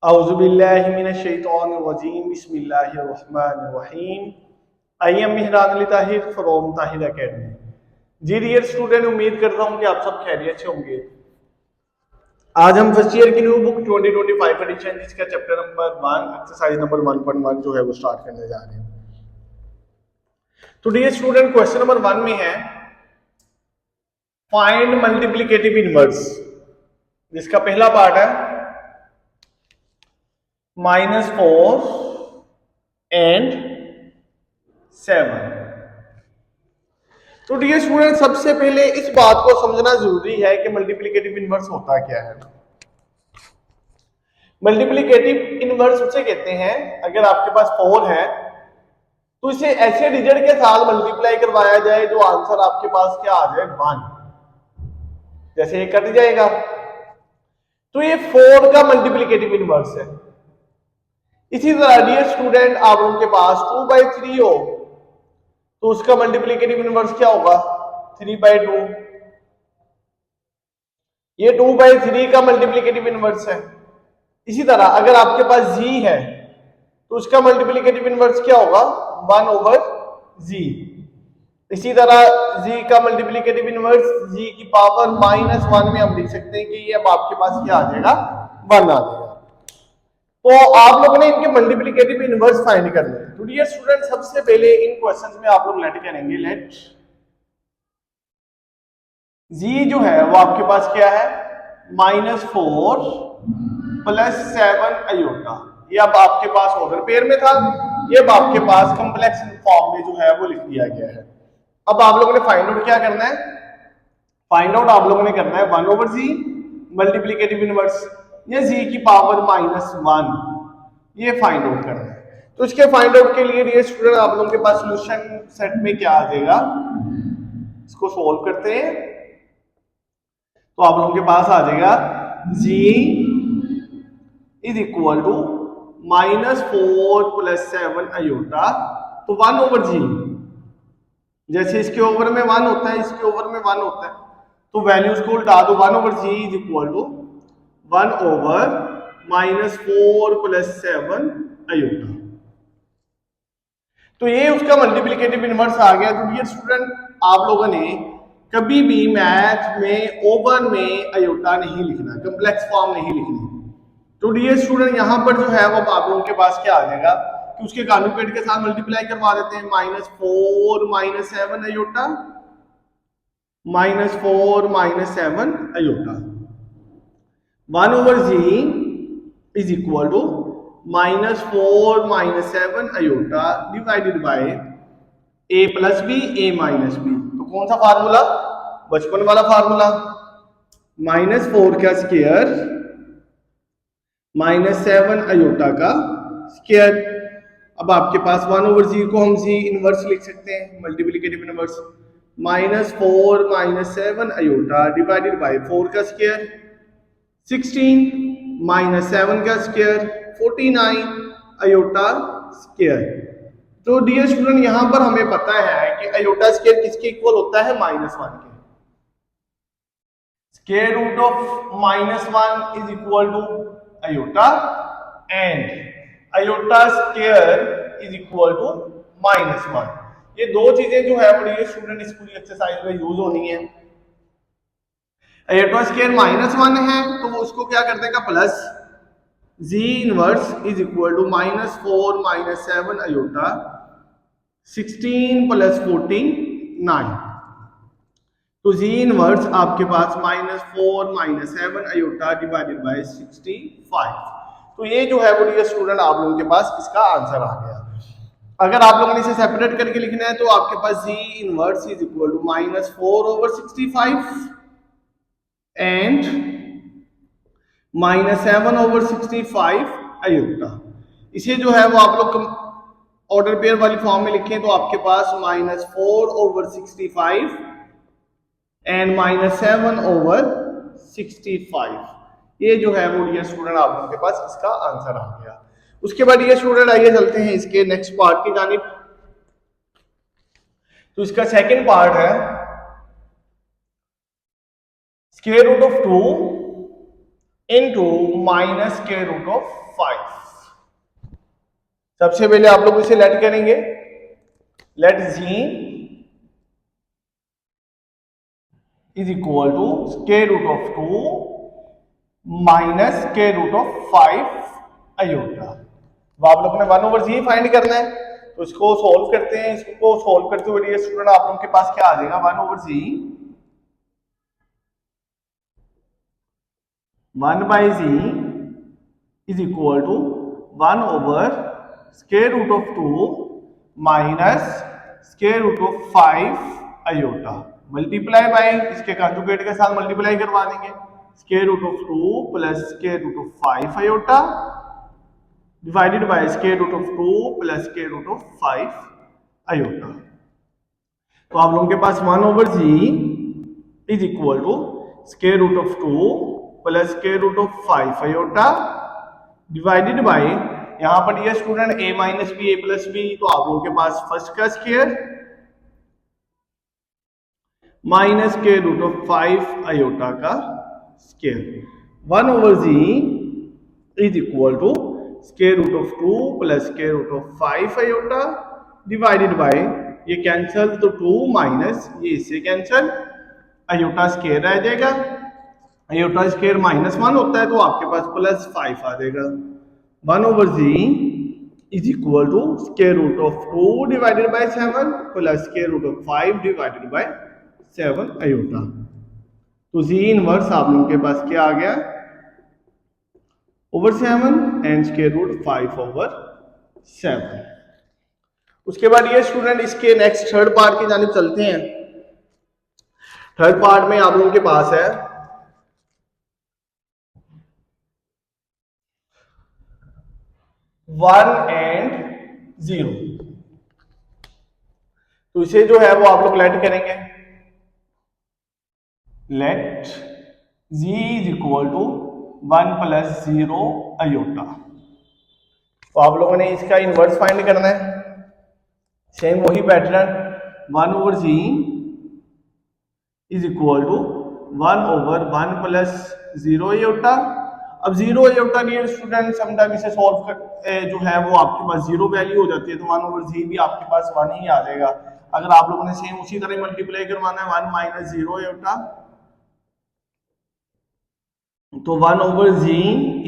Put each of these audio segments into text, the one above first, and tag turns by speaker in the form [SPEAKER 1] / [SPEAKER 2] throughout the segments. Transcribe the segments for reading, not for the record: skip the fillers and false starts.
[SPEAKER 1] औज़ुबिल्लाहिमिनश्शैतानिर्रजीम बिस्मिल्लाहिर्रहमानिर्रहीम। I am Mehran Ali Tahir from Tahir academy. जी dear student, उम्मीद करता हूँ कि आप सब खैरियत से होंगे। आज हम फर्स्ट ईयर की न्यू बुक 2025 एडिशन जिसका चैप्टर नंबर 1 एक्सरसाइज नंबर 1.1 जो है वो स्टार्ट करने जा रहे हैं। तो डियर स्टूडेंट, क्वेश्चन नंबर 1 में है फाइंड मल्टीप्लिकेटिव इनवर्स, जिसका पहला पार्ट है -4 एंड 7। तो डियर स्टूडेंट, सबसे पहले इस बात को समझना जरूरी है कि मल्टीप्लिकेटिव इनवर्स होता क्या है। मल्टीप्लिकेटिव इनवर्स उसे कहते हैं, अगर आपके पास 4 है तो इसे ऐसे डिजिट के साथ मल्टीप्लाई करवाया जाए जो आंसर आपके पास क्या आ जाए 1, जैसे ये कट जाएगा तो ये 4 का मल्टीप्लिकेटिव इनवर्स है। इसी तरह डियर स्टूडेंट, आप लोगों के पास 2/3 हो तो उसका मल्टीप्लिकेटिव इनवर्स क्या होगा 3/2। ये 2/3 का मल्टीप्लिकेटिव इनवर्स है। इसी तरह अगर आपके पास g है तो उसका मल्टीप्लिकेटिव इनवर्स क्या होगा 1/g। इसी तरह g का मल्टीप्लिकेटिव इनवर्स g की पावर -1 में हम लिख सकते हैं कि ये अब आपके पास क्या आ जाएगा 1 आ जाएगा। तो आप लोगों ने इनके मल्टीप्लिकेटिव इनवर्स फाइंड करने हैं। तो डियर स्टूडेंट, सबसे पहले इन क्वेश्चंस में आप लोग लेट करेंगे, लेट g जो है वो आपके पास क्या है -4 + 7 अयोटा। ये अब आपके पास ऑर्डर पेयर में था, ये अब आपके पास कॉम्प्लेक्स फॉर्म में जो है वो लिख दिया गया है। अब आप लोगों ने फाइंड आउट क्या करना है, फाइंड आउट आप लोगों ने करना है 1/g मल्टीप्लिकेटिव इनवर्स या g की पावर -1, ये फाइंड आउट करना है। तो इसके फाइंड आउट के लिए डियर स्टूडेंट आप लोगों के पास सॉल्यूशन सेट में क्या आ जाएगा, इसको सोल्व करते हैं तो आप लोगों के पास आ जाएगा g is equal to -4 + 7 iota. तो 1/g, जैसे इसके ओवर में 1 होता है, इसके ओवर में 1 होता है, तो वैल्यूज को उल्टा दो। 1/g is equal to 1/-4 + 7 iota. तो ये उसका मल्टीप्लिकेटिव इनवर्स आ गया। तो डियर स्टूडेंट, आप लोगों ने कभी भी मैथ में ओवर में अयोटा नहीं लिखना, कॉम्प्लेक्स फॉर्म नहीं लिखनी। तो डियर स्टूडेंट, यहां पर जो है वो आप लोगों के पास क्या आ जाएगा कि उसके कॉन्जुगेट के साथ मल्टीप्लाई करवा देते हैं। -4 - 7 iota, -4 - 7 iota. 1/g is equal to -4 - 7 iota divided by a + b a - b। तो कौन सा फार्मूला, बचपन वाला फार्मूला, -4 का स्क्वायर -7 अयोटा का स्क्वायर। अब आपके पास 1/g को हम g इनवर्स लिख सकते हैं, multiplicative inverse, -4 - 7 iota divided by 4 का स्क्वायर 16 - 7 का स्क्वायर 49 अयोटा स्क्वायर। तो डियर स्टूडेंट, यहां पर हमें पता है कि अयोटा स्क्वायर किसके इक्वल होता है -1 के। Square root of -1 is equal to iota and iota square is equal to -1। ये दो चीजें जो है वो डियर स्टूडेंट इस पूरी एक्सरसाइज में यूज होनी है। अयोटा स्क्वायर -1 है तो वो उसको क्या कर देगा plus, g inverse is equal to -4 - 7 iota 16 + 49। तो g इनवर्स आपके पास -4 - 7 अयोटा डिवाइडेड बाय 65। तो ये जो है वो डियर स्टूडेंट आप लोगों के पास इसका आंसर आ गया। अगर आप लोगों ने इसे सेपरेट करके लिखना है तो आपके पास g inverse is equal to -4/65 and -7/65 iota. इसे जो है वो आप लोग ऑर्डर पेयर वाली फॉर्म में लिखें तो आपके पास -4/65 एंड -7/65, ये जो है वो डियर स्टूडेंट आप लोगों के पास इसका आंसर आ गया। उसके बाद डियर स्टूडेंट आइए चलते हैं इसके नेक्स्ट पार्ट की जानिब। तो इसका सेकंड पार्ट है square root of 2 into minus के रूट ऑफ 5। सबसे पहले आप लोग इसे लेट करेंगे, let z is equal to square root of 2 minus square root of 5 iota. तो आप लोगों ने 1/z फाइंड करना है, तो इसको सॉल्व करते हैं। इसको सॉल्व करते हुए ये स्टूडेंट आप लोगों के पास क्या आ जाएगा, 1/z 1/z is equal to 1 square root of 2 minus square root of 5 iota, multiply by इसके कंजुगेट के साथ मल्टीप्लाई करवा देंगे, square root of 2 plus square root of 5 iota divided by square root of 2 plus square root of 5 iota. तो आप लोगों के पास 1/z is equal to square root of 2 plus square root of 5 iota divided bye, यहां पर ये student a minus B A plus B, तो आप लोगों के पास फर्स्ट का square minus square root of 5 iota का square. 1/z is equal to square root of 2 plus square root of 5 iota divided by, ये कैंसल तो 2 माइनस ये इससे कैंसल, अयोटा स्क्वायर रह जाएगा, अयोटा स्क्वायर -1 होता है तो आपके पास +5 आ जाएगा। 1/z is equal to square root of 2 divided by 7 plus square root of 5 divided by 7 iota. तो z इनवर्स आप लोगों के पास क्या आ गया, ओवर 7 एंड स्क्वायर रूट 5/7। उसके बाद ये स्टूडेंट इसके नेक्स्ट थर्ड पार्ट की जानिब चलते हैं। थर्ड पार्ट में आप लोगों के पास है 1 एंड 0, तो इसे जो है वो आप लोग लेट करेंगे, let z is equal to 1 plus 0 iota. तो आप लोगों ने इसका इनवर्स फाइंड करना है, सेम वही pattern, 1/z is equal to 1/1 plus 0 iota. अब 0 अयोटा डियर स्टूडेंट समटाइम इसे सॉल्व कर जो है वो आपके पास 0 वैल्यू हो जाती है, तो 1/z भी आपके पास 1 ही आ जाएगा। अगर आप लोगों ने सेम उसी तरह मल्टीप्लाई करवाना है 1 माइनस 0 अयोटा, तो 1/z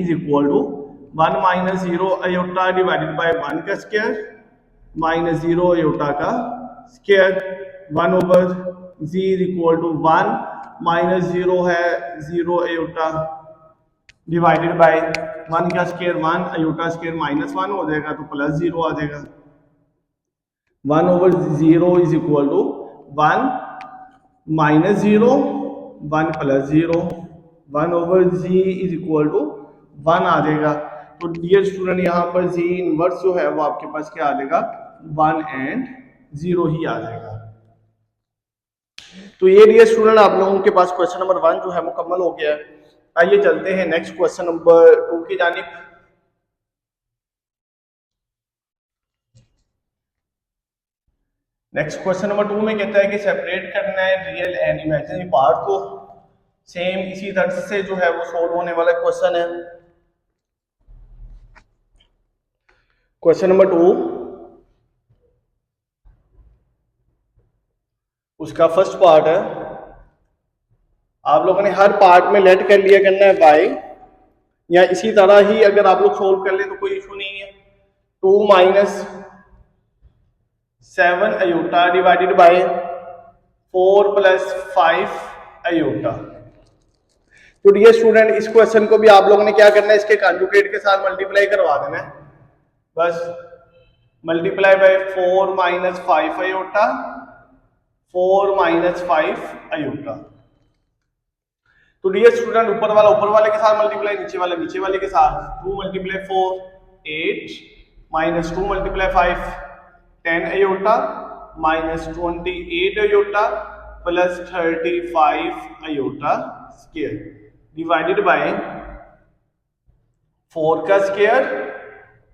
[SPEAKER 1] is equal to 1 minus 0 iota divided by 1 का स्क्वायर माइनस 0 अयोटा का square. 1/z is equal to 1 minus 0 है 0 अयोटा डिवाइडेड बाय 1 का स्क्वायर 1 अयोटा स्क्वायर -1 हो जाएगा, तो +0 आ जाएगा। 1/0 is equal to 1 minus 0 1 plus 0, 1/z is equal to 1 आ जाएगा। तो डियर स्टूडेंट यहाँ पर z इनवर्स जो है वो आपके पास क्या आ जाएगा, 1 एंड 0 ही आ जाएगा। तो ये डियर स्टूडेंट आप लोगों के पास क्वेश्चन नंबर 1 जो है मुकम्मल हो गया है। आइए चलते हैं नेक्स्ट क्वेश्चन नंबर 2 की जानिब। नेक्स्ट क्वेश्चन नंबर 2 में कहता है कि सेपरेट करना है रियल एंड इमेजिनरी पार्ट को। सेम इसी तरह से जो है वो सोल्व होने वाला क्वेश्चन है। क्वेश्चन नंबर 2 उसका फर्स्ट पार्ट है, आप लोगों ने हर पार्ट में लेट कर लिया करना है बाय, या इसी तरह ही अगर आप लोग सोल्व कर ले तो कोई इशू नहीं है। 2 minus 7 iota divided by 4 plus 5 iota. तो डियर स्टूडेंट इस क्वेश्चन को भी आप लोगों ने क्या करना है, इसके कॉन्जुगेट के साथ मल्टीप्लाई करवा देना है, बस multiply by 4 minus 5 iota 4 minus 5 iota. तो डियर स्टूडेंट ऊपर वाला ऊपर वाले के साथ मल्टीप्लाई, नीचे वाला नीचे वाले के साथ। 2 multiply 4 8 minus 2 multiply 5 10 iota minus 28 iota plus 35 iota square divided by 4 का स्क्वायर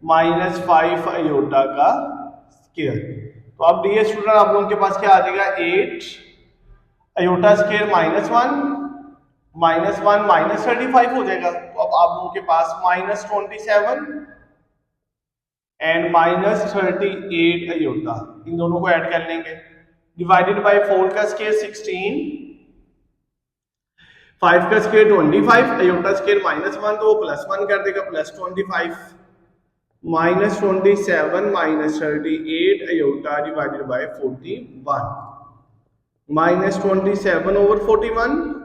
[SPEAKER 1] माइनस 5 अयोटा का स्क्वायर। तो अब डियर स्टूडेंट आप लोगों के पास क्या आ जाएगा, 8 अयोटा स्क्वायर -1 -1 -35 हो जाएगा। तो अब आप लोगों के पास -27 एंड -38 अयोटा, इन दोनों को ऐड कर लेंगे, डिवाइडेड बाय 4 का स्क्वायर 16, 5 का स्क्वायर 25, अयोटा स्क्वायर -1 तो वो +1 कर देगा, +25, -27 -38 iota divided by 41, -27 over 41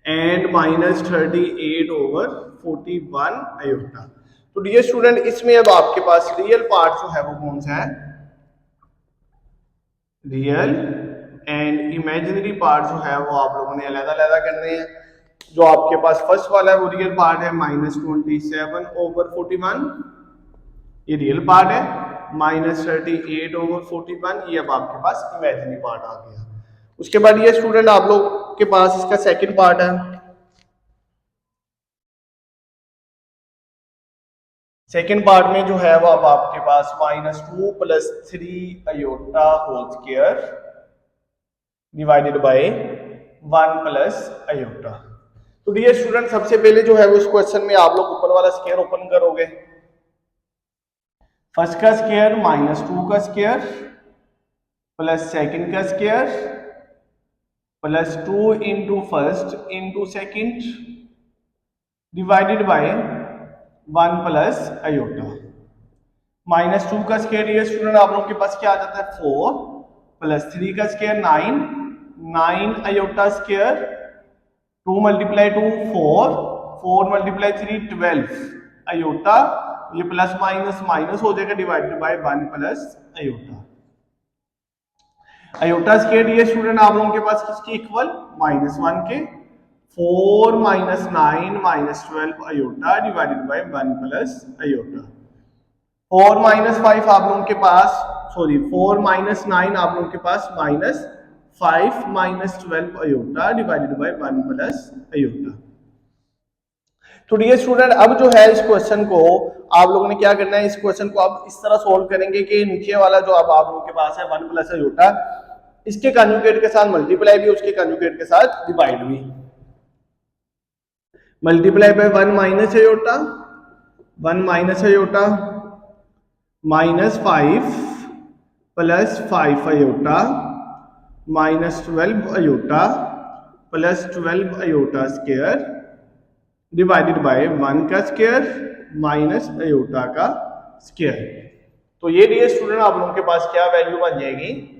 [SPEAKER 1] and -38 over 41 iota. तो डियर स्टूडेंट, इसमें अब आपके पास रियल पार्ट जो है वो कौन सा है, रियल एंड इमेजिनरी पार्ट जो है वो आप लोगों ने अलग-अलग करने हैं। जो आपके पास फर्स्ट वाला है वो रियल पार्ट है -27 ओवर 41, ये रियल पार्ट है, -38 ओवर 41 ये अब आपके पास इमेजिनरी पार्ट आ गया। उसके बाद ये स्टूडेंट आप लोग के पास इसका सेकंड पार्ट है। सेकंड पार्ट में जो है वो अब आपके पास -2 + 3 iota whole square divided by 1 + iota. तो डियर स्टूडेंट, सबसे पहले जो है वो इस क्वेश्चन में आप लोग ऊपर वाला स्क्वायर ओपन करोगे, फर्स्ट का स्क्वायर -2 का स्क्वायर प्लस सेकंड का square plus 2 into first into second divided by 1 + iota. -2 का स्क्वायर ये स्टूडेंट आप लोग के पास क्या आ जाता है, 4 + 3 का स्क्वायर 9, 9 अयोटा स्क्वायर, 2 × 2 4, 4 × 3 12 अयोटा, ये प्लस माइनस माइनस हो जाएगा divided by 1 + iota. Iota square ये स्टूडेंट आप लोगों के पास किसके इक्वल, -1 के, 4 - 9 - 12 अयोटा डिवाइडेड बाय 1 + अयोटा। 4 - 5 आप लोगों के पास, सॉरी 4 - 9 आप लोगों के पास -5 - 12 अयोटा डिवाइडेड बाय 1 + अयोटा। तो डियर स्टूडेंट, अब जो है इस क्वेश्चन को आप लोगों ने क्या करना है, इस क्वेश्चन को आप इस तरह सोल्व करेंगे कि नीचे वाला जो अब आप लोगों के पास है 1 + अयोटा, इसके कंजुगेट के साथ मल्टीप्लाई भी, उसके कंजुगेट के साथ डिवाइड भी। Multiply by 1 - iota, 1 - iota, -5 + 5 iota, -12 iota + 12 iota square divided by 1 का स्क्वायर माइनस अयोटा का स्क्वायर। तो ये डियर स्टूडेंट आप लोगों के पास क्या वैल्यू बन जाएगी,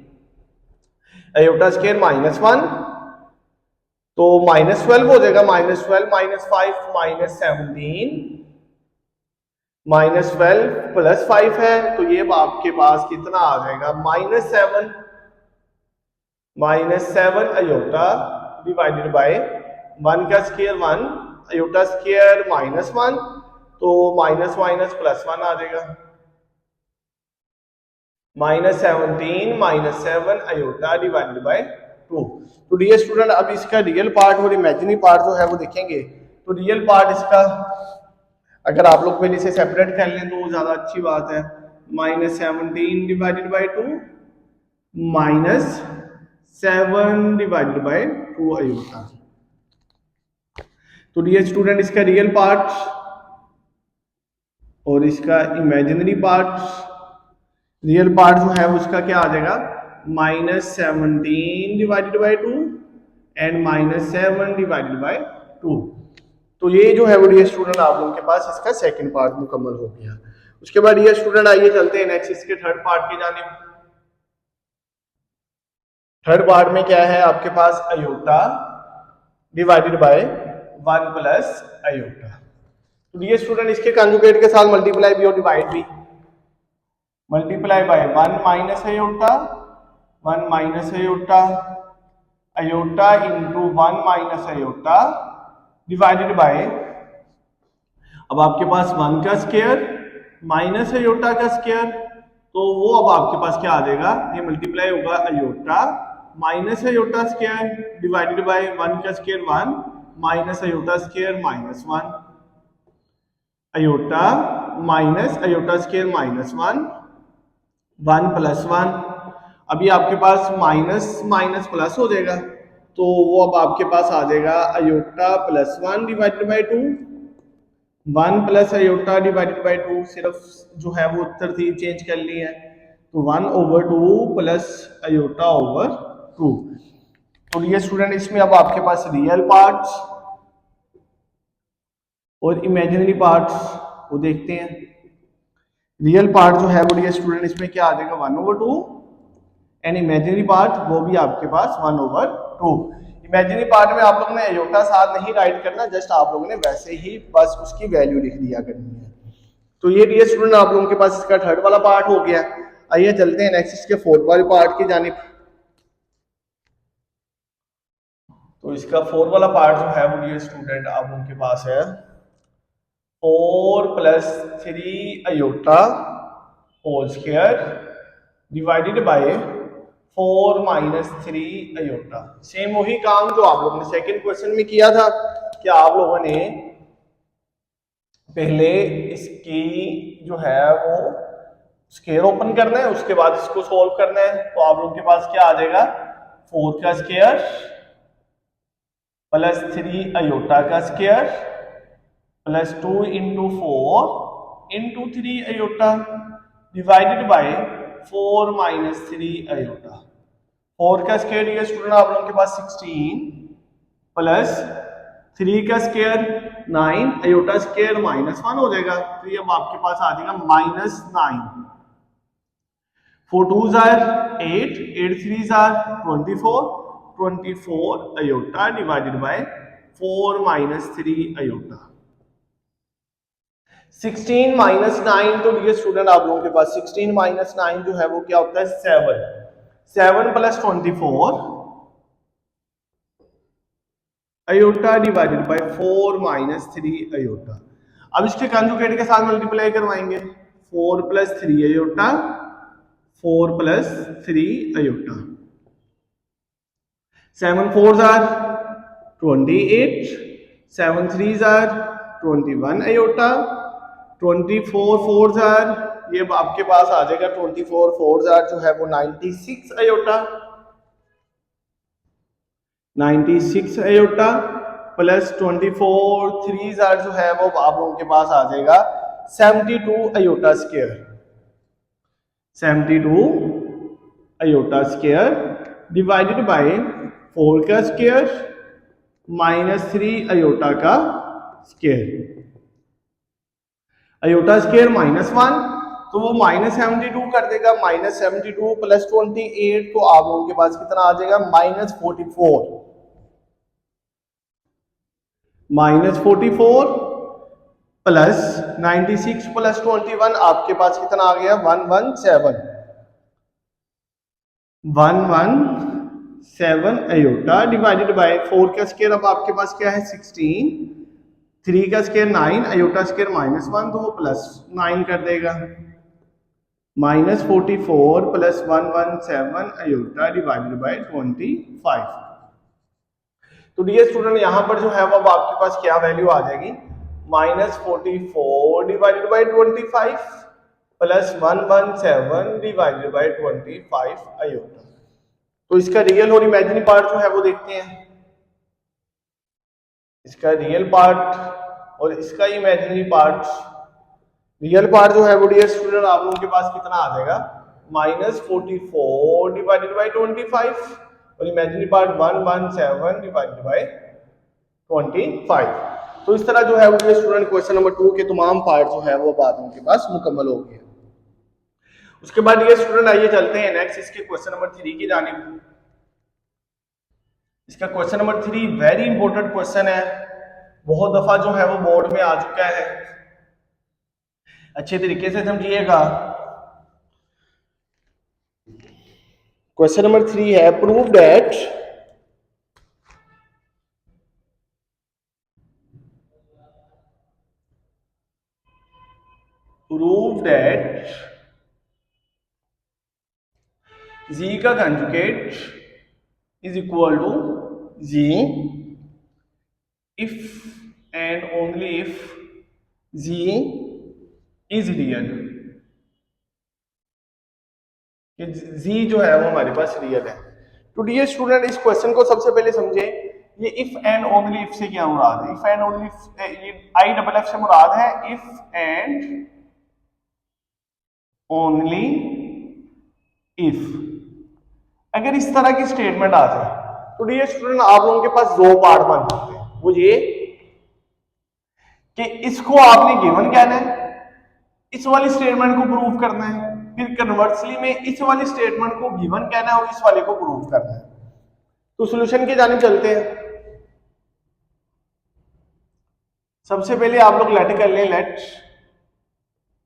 [SPEAKER 1] अयोटा स्क्वायर -1 तो -12 हो जाएगा, -12 -5 -17, -12 + 5 है तो ये आपके पास कितना आ जाएगा, -7 अयोटा डिवाइडेड बाय 1 का स्क्वायर 1, अयोटा स्क्वायर -1 तो माइनस माइनस +1 आ जाएगा, -17 -7 अयोटा डिवाइडेड बाय 2। तो डियर स्टूडेंट, अब इसका रियल पार्ट और इमेजिनरी पार्ट जो है वो देखेंगे। तो रियल पार्ट इसका अगर आप लोग पहले से सेपरेट कर लें तो वो ज्यादा अच्छी बात है, -17 divided by 2 -7 divided by 2 iota. तो डियर स्टूडेंट, इसका रियल पार्ट और इसका इमेजिनरी पार्ट, रियल पार्ट जो है उसका क्या आ जाएगा, -17 divided by 2 and -7 divided by 2। तो ये जो है वो डियर स्टूडेंट आप लोगों के पास इसका सेकंड पार्ट मुकम्मल हो गया। उसके बाद डियर स्टूडेंट आइए चलते हैं नेक्स्ट इसके थर्ड पार्ट की जानिब। थर्ड पार्ट में क्या है आपके पास, अयोटा डिवाइडेड बाय 1 + अयोटा। तो डियर स्टूडेंट, इसके कंजुगेट के साथ मल्टीप्लाई भी और डिवाइड भी, multiply by 1 - iota, 1 - iota, iota into 1 - iota divided by, अब आपके पास 1 का स्क्वायर माइनस अयोटा का स्क्वायर, तो वो अब आपके पास क्या आ जाएगा, ये मल्टीप्लाई होगा iota minus iota square divided by 1 का square 1 minus iota square -1, iota minus iota square -1, 1 + 1। अभी आपके पास माइनस माइनस प्लस हो जाएगा, तो वो अब आपके पास आ जाएगा iota plus 1 divided by 2, 1 plus iota divided by 2, सिर्फ जो है वो तरतीब चेंज कर ली है, तो 1/2 प्लस अयोटा ओवर 2। तो ये स्टूडेंट इसमें अब आपके पास रियल पार्ट्स और इमेजिनरी पार्ट्स वो देखते हैं। रियल पार्ट जो है वो ये स्टूडेंट इसमें क्या आ जाएगा 1/2, एंड इमेजिनरी पार्ट वो भी आपके पास 1/2। इमेजिनरी पार्ट में आप लोगों ने अयोटा साथ नहीं राइट करना, जस्ट आप लोगों ने वैसे ही बस उसकी वैल्यू लिख दिया करनी है। तो ये स्टूडेंट आप लोगों के पास इसका थर्ड वाला पार्ट हो गया। आइए चलते हैं नेक्स्ट इसके फोर्थ वाले पार्ट की जानिब। तो इसका फोर्थ वाला पार्ट जो है वो ये स्टूडेंट आप लोगों के पास है 4 + 3 iota whole square divided by 4 - 3 iota. Same वही काम जो आप लोगों ने सेकंड क्वेश्चन में किया था कि आप लोगों ने पहले इसकी जो है वो स्क्वायर ओपन करना है, उसके बाद इसको सॉल्व करना है। तो आप लोगों के पास क्या आ जाएगा 4 का स्क्वायर प्लस 3 अयोटा का square plus 2 × 4 × 3 iota divided by 4 - 3 iota. 4 का स्क्वायर ये स्टूडेंट आप लोगों के पास 16 प्लस 3 का स्क्वायर 9 अयोटा स्क्वायर -1 हो जाएगा। तो ये अब आपके पास आ जाएगा -9। 4 2s are 8, 8 3s are 24, 24 iota divided by 4 - 3 iota. 16 - 9, तो डियर स्टूडेंट आप लोगों के पास 16 - 9 जो है वो क्या होता है 7, 7 + 24 अयोटा डिवाइडेड बाय 4 - 3 अयोटा। अब इसके कंजुगेट के साथ मल्टीप्लाई करवाएंगे, 4 + 3 iota, 4 + 3 iota. 7 4s are 28, 7 3s are 21 iota, 24 4s are, ये आपके पास आ जाएगा 24 4s are जो है वो 96 aorta, 96 aorta plus 24 3s are जो है वो आप लोगों के पास आ जाएगा 72 iota square, 72 iota square divided by 4 का स्क्वायर -3 अयोटा का स्क्वायर। अयोटा स्क्वायर -1 तो वो -72 कर देगा, -72 + 28 तो आप लोगों के पास कितना आ जाएगा -44, -44 प्लस 96 + 21 आपके पास कितना आ गया 117, 117 अयोटा डिवाइडेड बाय 4 का स्क्वायर अब आपके पास क्या है 16, 3 का स्क्वायर 9 अयोटा स्क्वायर -1 तो वो +9 कर देगा, -44 + 117 अयोटा डिवाइडेड बाय 25। तो डियर स्टूडेंट यहां पर जो है वो अब आपके पास क्या वैल्यू आ जाएगी -44 divided by 25 plus 117 divided by 25 iota. तो इसका रियल और इमेजिनरी पार्ट जो है वो देखते हैं। इसका रियल पार्ट और इसका इमेजिनरी पार्ट। रियल पार्ट जो है वो डियर स्टूडेंट आप लोगों के पास कितना आ जाएगा -44 डिवाइडेड बाय 25 और इमेजिनरी पार्ट 117 डिवाइडेड बाय 25। तो इस तरह जो है वो स्टूडेंट क्वेश्चन नंबर 2 के तमाम पार्ट जो है वो बाद उनके पास मुकम्मल हो गए। उसके बाद ये स्टूडेंट आइए चलते हैं नेक्स्ट इसके क्वेश्चन नंबर 3 की जानिब। इसका question number 3 very important question है, बहुत दफा जो है वो बोर्ड में आ चुका है, अच्छे तरीके से समझिएगा। क्वेश्चन नंबर 3 है प्रूव दैट z का conjugate is equal to z if and only if z is real. z जो है वो हमारे पास रियल है। तो डियर स्टूडेंट इस क्वेश्चन को सबसे पहले समझे, ये इफ एंड ओनली इफ से क्या मुराद है? इफ एंड ओनली ये आई डबल एफ से मुराद है इफ एंड ओनली इफ। अगर इस तरह की स्टेटमेंट आ जाए तो डियर स्टूडेंट आप लोगों के पास दो पार्ट बन सकते हैं। वो ये कि इसको आपने गिवन कहना है, इस वाली स्टेटमेंट को प्रूव करना है, फिर कन्वर्सली में इस वाली स्टेटमेंट को गिवन कहना है और इस वाले को प्रूव करना है। तो सॉल्यूशन की जानिब चलते हैं। सबसे पहले आप लोग लेट कर लें, लेट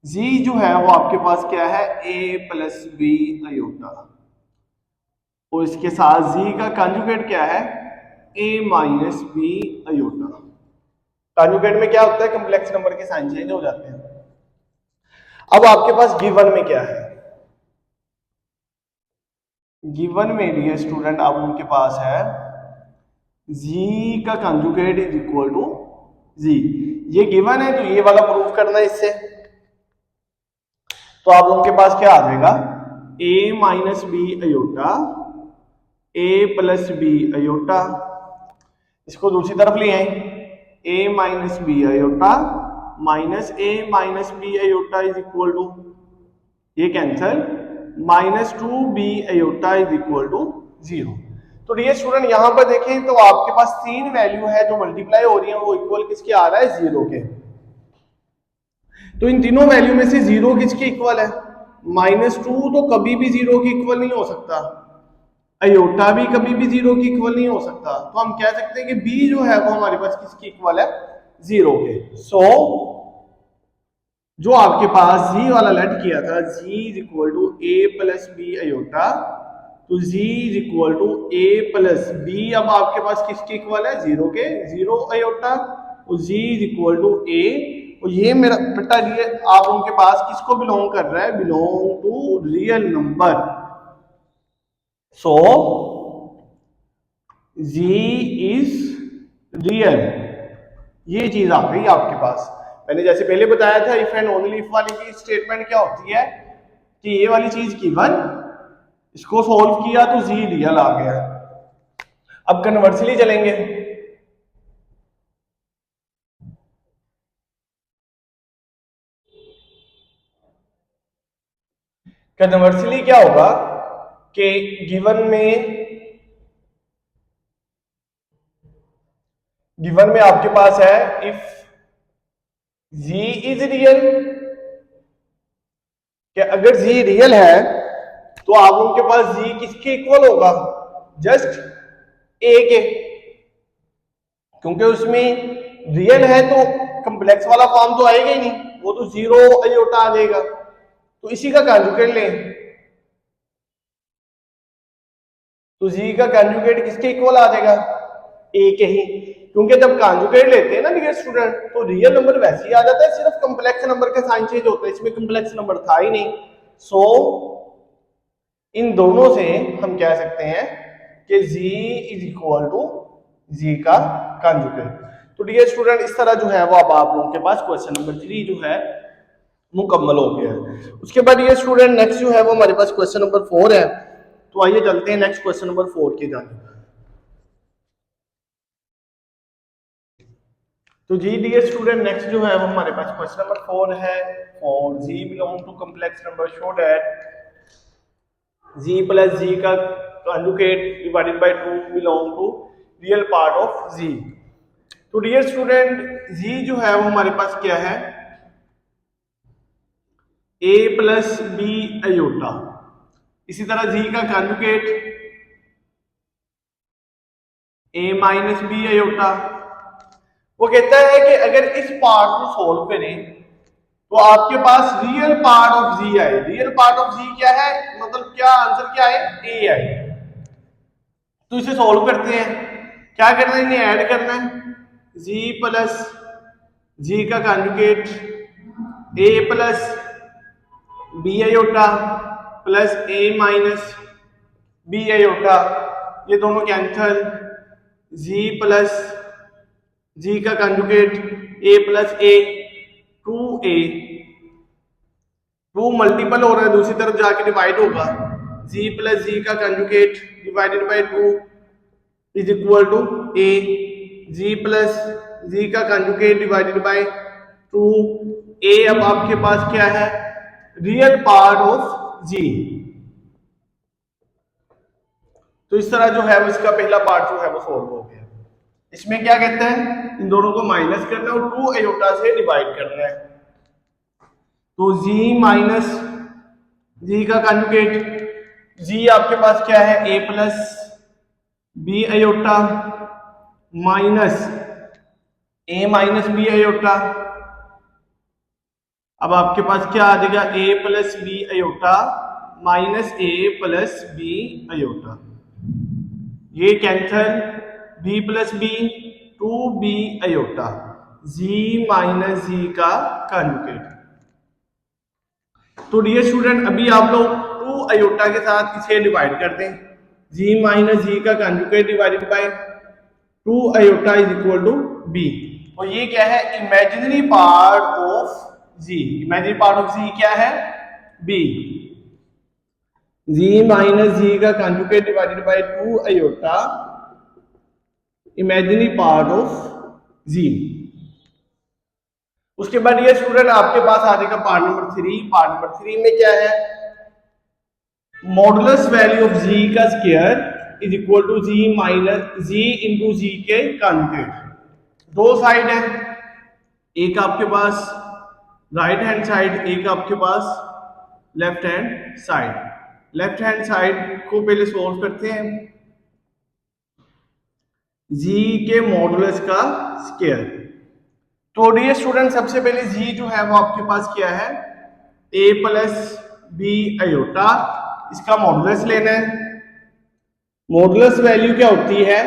[SPEAKER 1] जी जो है वो आपके पास क्या है? a प्लस बी आयोटा, और इसके साथ जी का कॉन्जुगेट क्या है? a minus B iota. Conjugate में क्या होता है? कॉम्प्लेक्स नंबर के साइन चेंज हो जाते हैं। अब आपके पास गिवन में क्या है? गिवन में डियर स्टूडेंट आप उनके पास है जी का कॉन्जुगेट इज इक्वल टू जी। ये गिवन है तो ये वाला प्रूफ करना है इससे। तो आप लोगों के पास क्या आ जाएगा? a minus B iota a plus B iota. इसको दूसरी तरफ ले आए, a minus B iota minus a minus B iota is equal to, ये cancel, minus 2b iota is equal to 0। तो डियर स्टूडेंट यहां पर देखें तो आपके पास तीन वैल्यू है जो मल्टीप्लाई हो रही है, वो इक्वल किसके आ रहा है? 0 के। तो इन तीनों वैल्यू में से 0 किसके इक्वल है? -2 तो कभी भी 0 के इक्वल नहीं हो सकता, अयोटा भी कभी भी 0 के इक्वल नहीं हो सकता। तो हम कह सकते हैं कि b जो है वो हमारे पास किसके इक्वल है? 0 के। सो जो आपके पास जी वाला लेट किया था, Z is equal to a plus B iota, तो Z is equal to a plus B अब आपके पास किसके इक्वल है? 0 के, 0 अयोटा, और जी इज इक्वल टू a, और ये मेरा बेटा ये आप लोगों के पास किसको बिलोंग कर रहा है? Belong to real number. So Z is real, ये चीज आ गई आपके पास। मैंने जैसे पहले बताया था इफ एंड ओनली इफ वाली की स्टेटमेंट क्या होती है कि ये वाली चीज गिवन, इसको सोल्व किया तो जी रियल आ गया। अब कन्वर्सली चलेंगे। कन्वर्सली क्या होगा कि गिवन में आपके पास है इफ z इज रियल, कि अगर z रियल है तो आप लोगों के पास z किसके इक्वल होगा? जस्ट a के, क्योंकि उसमें रियल है तो कॉम्प्लेक्स वाला फॉर्म तो आएगा ही नहीं, वो तो 0 अयोटा आ जाएगा। तो इसी का कॉन्जुगेट लें, तो z का कॉन्जुगेट किसके इक्वल आ जाएगा? a के ही, क्योंकि जब कॉन्जुगेट लेते हैं ना डियर स्टूडेंट तो रियल नंबर वैसे ही आ जाता है, सिर्फ कॉम्प्लेक्स नंबर का साइन चेंज होता है, इसमें कॉम्प्लेक्स नंबर था ही नहीं। सो इन दोनों से हम कह सकते हैं कि z is equal to z का कॉन्जुगेट। तो डियर स्टूडेंट इस तरह जो है वो अब आप लोगों के पास क्वेश्चन नंबर 3 जो है मुकम्मल हो गया है। उसके बाद डियर स्टूडेंट नेक्स्ट जो है वो हमारे पास क्वेश्चन नंबर 4 है। तो आइए चलते हैं नेक्स्ट क्वेश्चन नंबर 4 की जानिब। तो जी डियर स्टूडेंट नेक्स्ट जो है वो हमारे पास क्वेश्चन नंबर 4 है। For Z belong to complex number show that Z plus Z का conjugate divided by 2 belong to real part of Z. तो डियर स्टूडेंट जी जो है वो हमारे पास क्या है? a प्लस बी अयोटा, इसी तरह जी का conjugate a minus B iota. वो कहता है कि अगर इस पार्ट को सोल्व करें तो आपके पास रियल पार्ट ऑफ जी आए। रियल पार्ट ऑफ जी क्या है? मतलब क्या आंसर क्या है? ए आए। तो इसे सोल्व करते हैं। क्या करना है? इन्हें ऐड करना है, जी प्लस जी का कॉन्जुगेट ए प्लस बी अयोटा प्लस ए माइनस बी अयोटा, ये दोनों कैंसल, जी प्लस जी का conjugate a plus A, 2a, 2 multiple हो रहा है दूसरी तरफ जाके डिवाइड होगा, जी प्लस जी का conjugate divided by 2 is equal to A, Z plus Z का कंजुगेट डिवाइडेड बाय 2 ए। अब आपके पास क्या है, रियल पार्ट ऑफ जी। तो इस तरह जो है वो इसका पहला पार्ट जो है वो सॉल्व हो गया। इसमें क्या कहते हैं, इन दोनों को माइनस करना है और 2 आयोटा से डिवाइड करना है। तो जी माइनस जी का कंजुगेट, जी आपके पास क्या है, A plus B iota minus A minus B iota. अब आपके पास क्या आ जाएगा, A plus B iota minus A plus B iota, ये cancel, B plus B 2b iota, Z minus Z का कंजुगेट। तो डियर स्टूडेंट अभी आप लोग 2 आयोटा के साथ इसे डिवाइड कर दें, जी माइनस जी का conjugate divided by 2 iota is equal to B. तो ये क्या है, imaginary part of Z, imaginary part of Z क्या है, बी। जी माइनस जी का conjugate divided by 2 iota imaginary part of Z. उसके बाद ये स्टूडेंट आपके पास आ जाएगा पार्ट नंबर 3। पार्ट नंबर 3 में क्या है, मॉडुलस वैल्यू ऑफ जी का square is equal to Z minus Z into Z के कंजुगेट। दो साइड है, एक आपके पास राइट हैंड साइड, एक आपके पास left hand side. Left hand side को पहले सोल्व करते हैं, जी के मॉडुलस का स्क्वायर। तो डियर स्टूडेंट सबसे पहले जी जो है वो आपके पास क्या है, ए प्लस बी आयोटा, इसका मॉडुलस लेना है। मॉडुलस वैल्यू क्या होती है,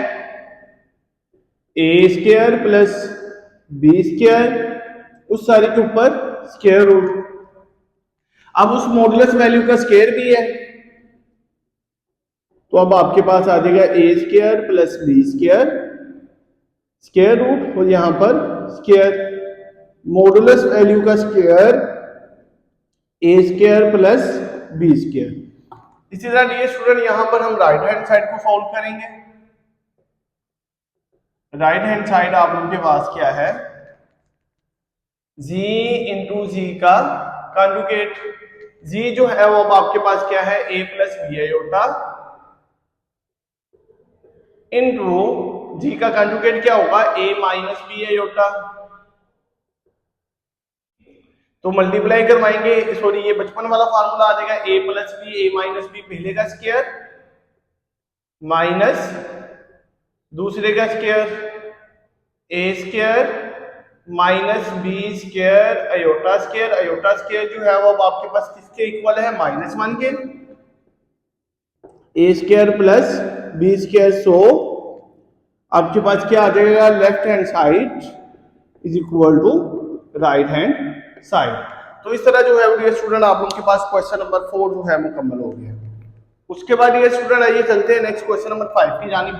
[SPEAKER 1] ए स्क्वायर प्लस बी स्क्वायर, उस सारे के ऊपर स्क्वायर रूट। अब उस मॉडुलस वैल्यू का स्क्वायर भी है, तो अब आपके पास आ जाएगा A square plus B square square root, और यहां पर स्क्वायर, मॉडुलस वैल्यू का square A square plus B square. इसी तरह डियर स्टूडेंट यहां पर हम राइट हैंड साइड को सॉल्व करेंगे। राइट हैंड साइड आप लोगों के पास क्या है, जी इंटू जी का कंजुगेट। जी जो है वो अब आपके पास क्या है, A plus B iota into जी का कंजुगेट क्या होगा, ए माइनस बी आयोटा। तो मल्टीप्लाई करवाएंगे, सॉरी ये बचपन वाला फार्मूला आ जाएगा, A plus B A minus B पहले का स्क्वायर माइनस दूसरे का square, A square minus B square iota square. Iota square जो है वो अब आपके पास किसके इक्वल है, -1 के। A square plus B square, so आपके पास क्या आ जाएगा, left hand side is equal to right hand side. तो इस तरह जो है डियर स्टूडेंट आप लोगों के पास क्वेश्चन नंबर 4 जो है मुकम्मल हो गया। उसके बाद डियर स्टूडेंट आइए चलते हैं नेक्स्ट क्वेश्चन नंबर 5 की जानिब।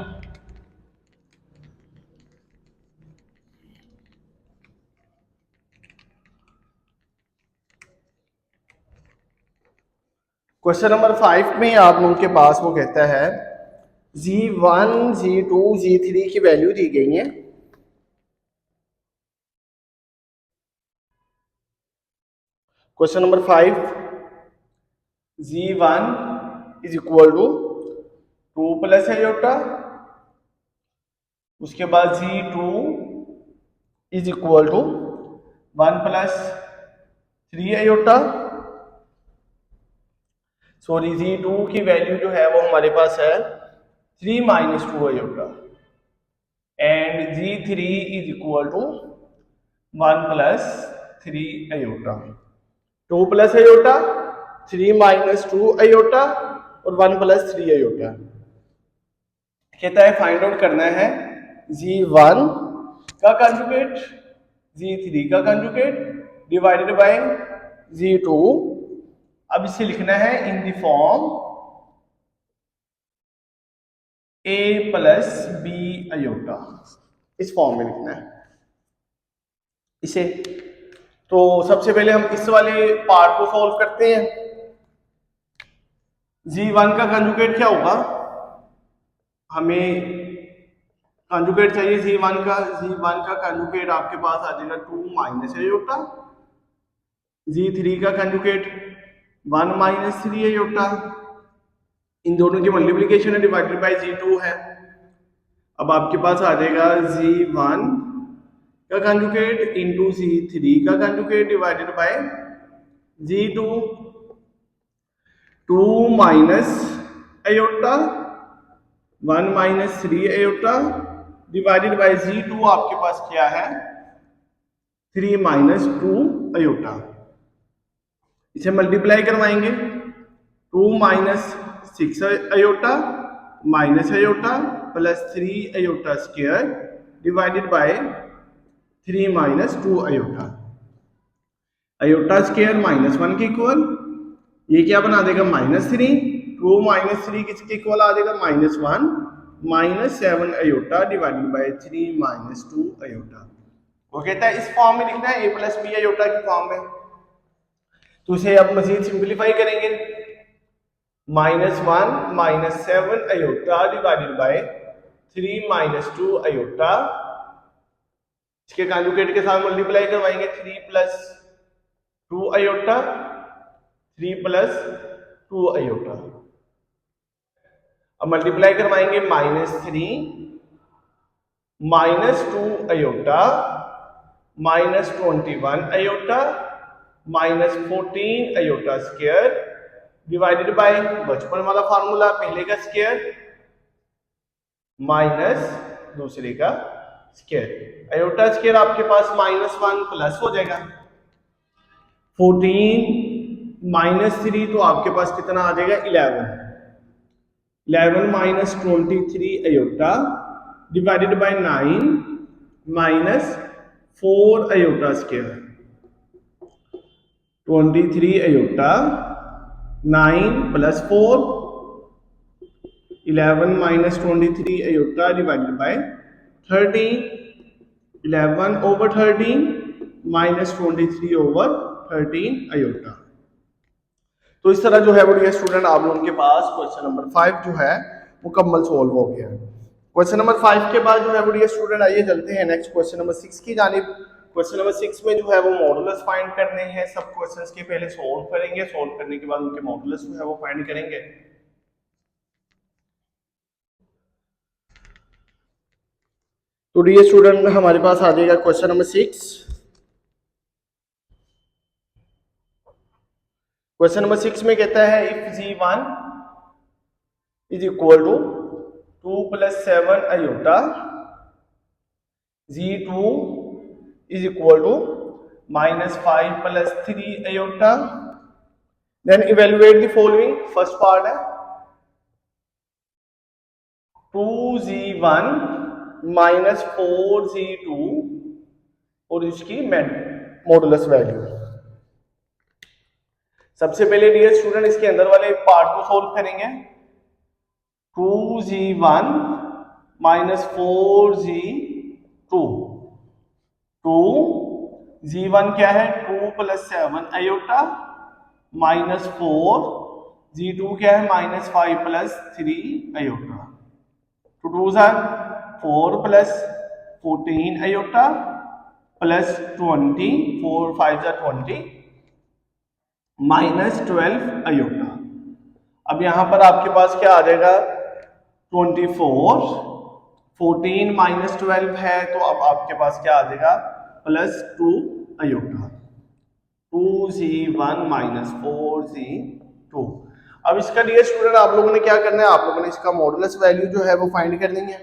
[SPEAKER 1] क्वेश्चन नंबर 5 में आप लोगों के पास वो कहता है G1, G2, G3 की वैल्यू दी गई है। Question number 5, G1 is equal to 2 plus iota, उसके बाद G2 is equal to 1 plus 3 iota, sorry G2 की वैल्यू जो है वो हमारे पास है 3 minus 2 iota, and G3 is equal to 1 plus 3 iota. 2 plus iota, 3 minus 2 iota और 1 प्लस 3 आयोटा। कहता है फाइंड आउट करना है G1 का कंजुगेट, G3 का कंजुगेट डिवाइडेड बाय G2। अब इसे लिखना है in the form A plus B iota, इस फॉर्म में लिखना है इसे। तो सबसे पहले हम इस वाले पार्ट को सॉल्व करते हैं। Z1 का कंजुगेट क्या होगा, हमें कंजुगेट चाहिए Z1 का। Z1 का कंजुगेट आपके पास आ जाएगा 2 माइनस अयोटा। Z3 का कंजुगेट 1 माइनस 3 अयोटा। इन दोनों की मल्टीप्लिकेशन है, डिवाइडेड बाय Z2 है। अब आपके पास आ जाएगा Z1 का कंजुगेट इंटू Z3 का conjugate divided by Z2। 2 minus iota 1 minus 3 iota divided by Z2 आपके पास क्या है 3 माइनस 2 अयोटा। इसे मल्टीप्लाई करवाएंगे 2 minus 6 iota minus iota plus 3 iota square divided by 3 minus 2 iota. Iota square minus 1 के equal, ये क्या बना देगा -3। 2 माइनस 3 किसके इक्वल आ जाएगा -1 minus 7 iota divided by 3 minus 2 iota. वो कहता है इस फॉर्म में लिखना है a प्लस बी अयोटा की फॉर्म में, तो इसे अब मजीद सिंप्लीफाई करेंगे। -1 minus 7 iota divided by 3 minus 2 iota, इसके कंजुगेट के साथ मल्टीप्लाई करवाएंगे 3 प्लस 2 अयोटा 3 प्लस 2 अयोटा। अब मल्टीप्लाई करवाएंगे -3 minus 2 iota minus 21 iota minus 14 aorta square divided bye बचपन वाला फार्मूला, पहले का स्क्वायर माइनस दूसरे का स्क्वायर। अयोटा स्क्वायर आपके पास -1 प्लस हो जाएगा 14 माइनस 3 तो आपके पास कितना आ जाएगा 11 minus 23 iota divided by 9 minus 4 iota square. 23 iota 9 plus 4 11 minus 23 iota divided by 13 11 over 13 minus 23 over 13 iota. तो इस तरह जो है वो स्टूडेंट आप लोगों के पास क्वेश्चन नंबर 5 जो है मुकम्मल सोल्व हो गया है। क्वेश्चन नंबर 5 के बाद जो है वो स्टूडेंट आइए चलते हैं नेक्स्ट क्वेश्चन नंबर 6 की जानिब। क्वेश्चन नंबर 6 में जो है वो मॉडुलस फाइंड करने हैं। सब क्वेश्चंस के पहले सोल्व करेंगे, सोल्व करने के बाद उनके मॉडुलस जो है वो फाइंड करेंगे। तो डियर स्टूडेंट हमारे पास आ जाएगा क्वेश्चन नंबर 6। क्वेश्चन नंबर 6 में कहता है if Z1 is equal to 2 plus 7 iota, Z2 is equal to -5 plus 3 aorta, then evaluate the following। first part है 2Z1 minus 4Z2 और इसकी मॉडुलस वैल्यू। सबसे पहले डियर स्टूडेंट इसके अंदर वाले पार्ट को सोल्व करेंगे। 2Z1 minus 4Z2 2Z1 क्या है 2 प्लस 7 अयोटा माइनस 4, Z2 क्या है -5 प्लस 3 अयोटा। तो 2 4 plus 14 iota plus 20 4 5 20 minus 12 iota. अब यहां पर आपके पास क्या आ जाएगा 24, 14 माइनस 12 है तो अब आपके पास क्या आ जाएगा plus 2 aorta. 2Z1 minus 4Z2। अब इसका डियर स्टूडेंट आप लोगों ने क्या करना है, आप लोगों ने इसका मॉडुलस वैल्यू जो है वो फाइंड करनी है।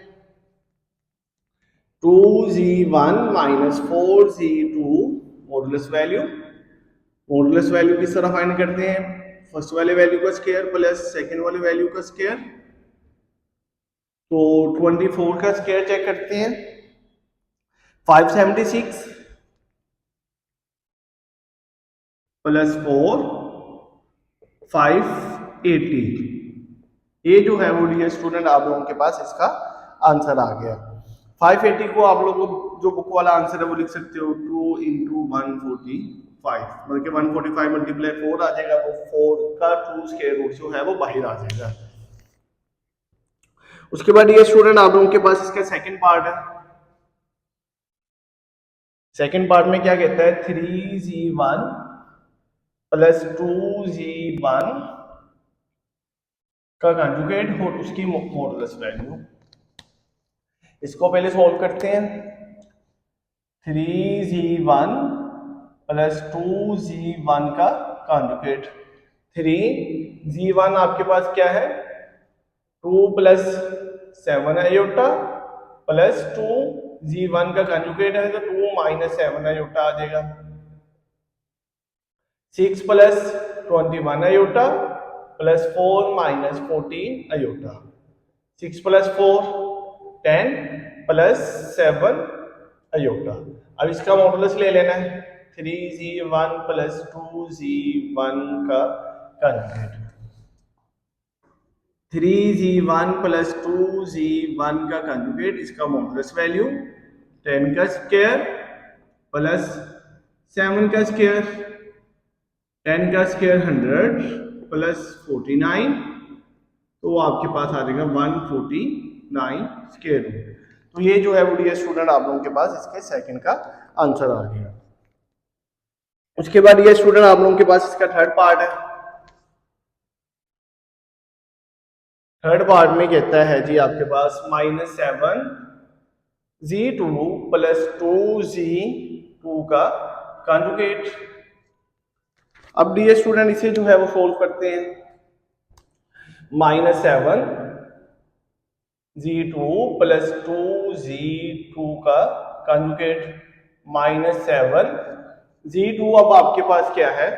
[SPEAKER 1] 2Z1 minus 4Z2 modulus value. Modulus value किस तरह फाइंड करते हैं, फर्स्ट वाले वैल्यू का स्क्वायर प्लस सेकेंड वाले वैल्यू का स्क्वायर। तो 24 का स्क्वायर चेक करते हैं 576 प्लस 4 580। ये जो है वो डियर स्टूडेंट आप लोगों के पास इसका आंसर आ गया। 580 को आप लोग जो बुक वाला आंसर है वो लिख सकते हो 2 इंटू 145, मतलब कि 145 मल्टीप्लाई 4 आ जाएगा, वो 4 का 2 स्क्वायर रूट जो है वो बाहर आ जाएगा। उसके बाद ये स्टूडेंट आप लोगों के पास इसका सेकंड पार्ट है। सेकंड पार्ट में क्या कहता है, 3z1 प्लस 2z1 का कंजुगेट और उसकी मॉडुलस वैल्यू। इसको पहले सॉल्व करते हैं। 3z1 प्लस 2z1 का कंजुगेट। 3z1 आपके पास क्या है, 2 प्लस 7 आयोटा प्लस 2z1 का कंजुगेट है तो 2 माइनस 7 आयोटा आ जाएगा। 6 plus 21 iota plus 4 minus 14 iota. 6 plus 4 10 plus 7 iota. अब इसका मॉडुलस ले लेना है, 3z1 प्लस 2z1 का कंजुगेट। 3z1 प्लस 2z1 का कंजुगेट, इसका मॉडुलस वैल्यू 10 का स्क्वायर प्लस 7 का स्क्वायर, 10 का स्क्वायर 100 प्लस 49, तो आपके पास आ जाएगा 149 स्क्वायर रूट। तो ये जो है वो डियर स्टूडेंट आप लोगों के पास इसके सेकंड का आंसर आ गया। उसके बाद ये स्टूडेंट आप लोगों के पास इसका थर्ड पार्ट है। थर्ड पार्ट में कहता है जी आपके पास -7 z2 प्लस 2z2 का कंजुगेट। अब डियर स्टूडेंट इसे जो है वो सोल्व करते हैं। -7 z2 प्लस 2z2 का कंजुगेट, -7 z2 अब आपके पास क्या है,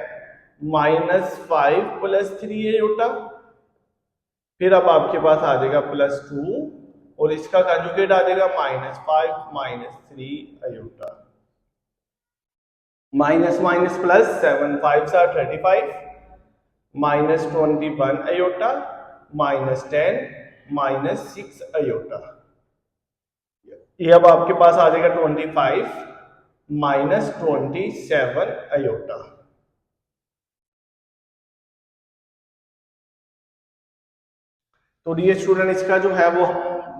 [SPEAKER 1] -5 प्लस 3 आयोटा, फिर अब आपके पास आ जाएगा +2 और इसका कंजुगेट आ जाएगा -5 minus 3 iota. Minus minus plus 7 5 are 35 minus 21 iota minus 10 minus 6 iota. ये अब आपके पास आ जाएगा 25 माइनस 27 आयोटा। तो डियर स्टूडेंट इसका जो है वो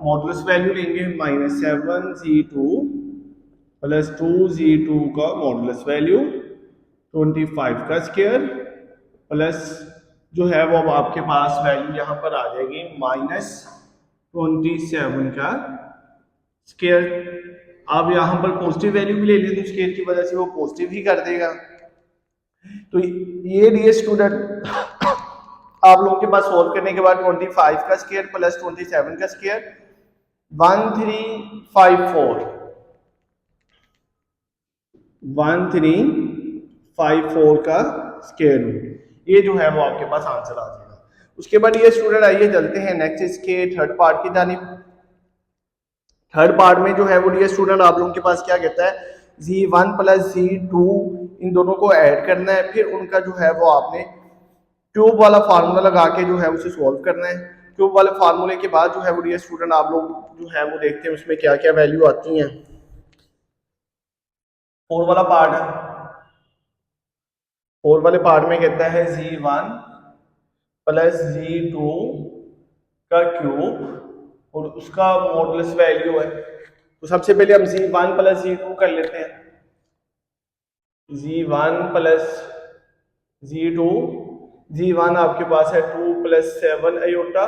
[SPEAKER 1] मॉडुलस वैल्यू लेंगे, -7 z2 प्लस 2z2 का मॉडुलस वैल्यू 25 का स्क्वायर प्लस जो है वो अब आपके पास वैल्यू यहाँ पर आ जाएगी -27 का स्क्वायर। अब यहाँ पर पॉजिटिव वैल्यू भी ले लें तो स्क्वायर की वजह से वो पॉजिटिव ही कर देगा। तो ये डियर स्टूडेंट आप लोगों के पास सॉल्व करने के बाद 25 का स्क्वायर प्लस 27 का स्क्वायर 1354 का स्क्वायर रूट, ये जो है वो आपके पास आंसर आ जाएगा। उसके बाद ये स्टूडेंट आइए चलते हैं नेक्स्ट इसके थर्ड पार्ट की जानिब। थर्ड पार्ट में जो है वो ये स्टूडेंट आप लोगों के पास क्या कहता है, z1 प्लस z2 इन दोनों को ऐड करना है, फिर उनका जो है वो आपने क्यूब वाला फार्मूला लगा के जो है उसे सॉल्व करना है। क्यूब वाले फार्मूले के बाद जो है वो ये स्टूडेंट आप लोग जो है वो देखते हैं उसमें क्या क्या वैल्यू आती हैं। 4 वाला पार्ट है, 4 वाले पार्ट में कहता है z1 प्लस z2 का क्यूब और उसका मॉडुलस वैल्यू है। तो सबसे पहले हम z1 प्लस z2 कर लेते हैं। z1 प्लस z2, z1 आपके पास है 2 प्लस 7 आयोटा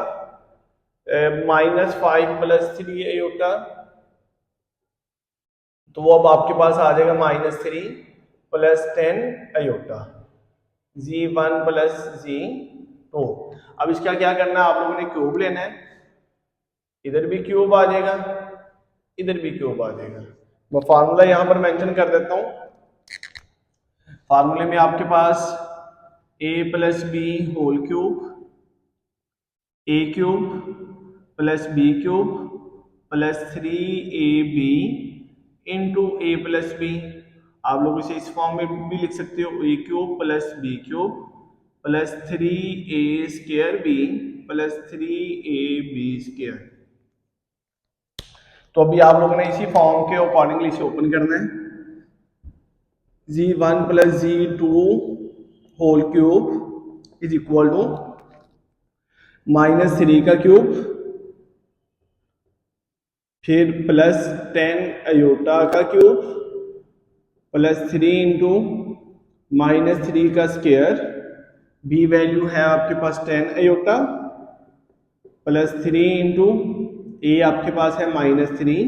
[SPEAKER 1] -5 प्लस 3 आयोटा, तो वो अब आपके पास आ जाएगा -3 plus 10 iota. z1 plus z2, अब इसका क्या करना है, आप लोगों ने क्यूब लेना है, इधर भी क्यूब आ जाएगा इधर भी क्यूब आ जाएगा। मैं फार्मूला यहां पर मेंशन कर देता हूं। फार्मूले में आपके पास a plus B whole cube, a cube plus B cube plus 3ab into a plus B, आप लोग इसे इस फॉर्म में भी लिख सकते हो, a cube plus B cube plus 3a square b plus 3ab square. तो अभी आप लोगों ने इसी फॉर्म के अकॉर्डिंगली इसे ओपन करना है। z1 plus z2 whole cube is equal to -3 का क्यूब, फिर प्लस 10 अयोटा का क्यूब प्लस 3 इंटू -3 का स्क्वायर, बी वैल्यू है आपके पास 10 अयोटा प्लस 3 इंटू ए आपके पास है -3,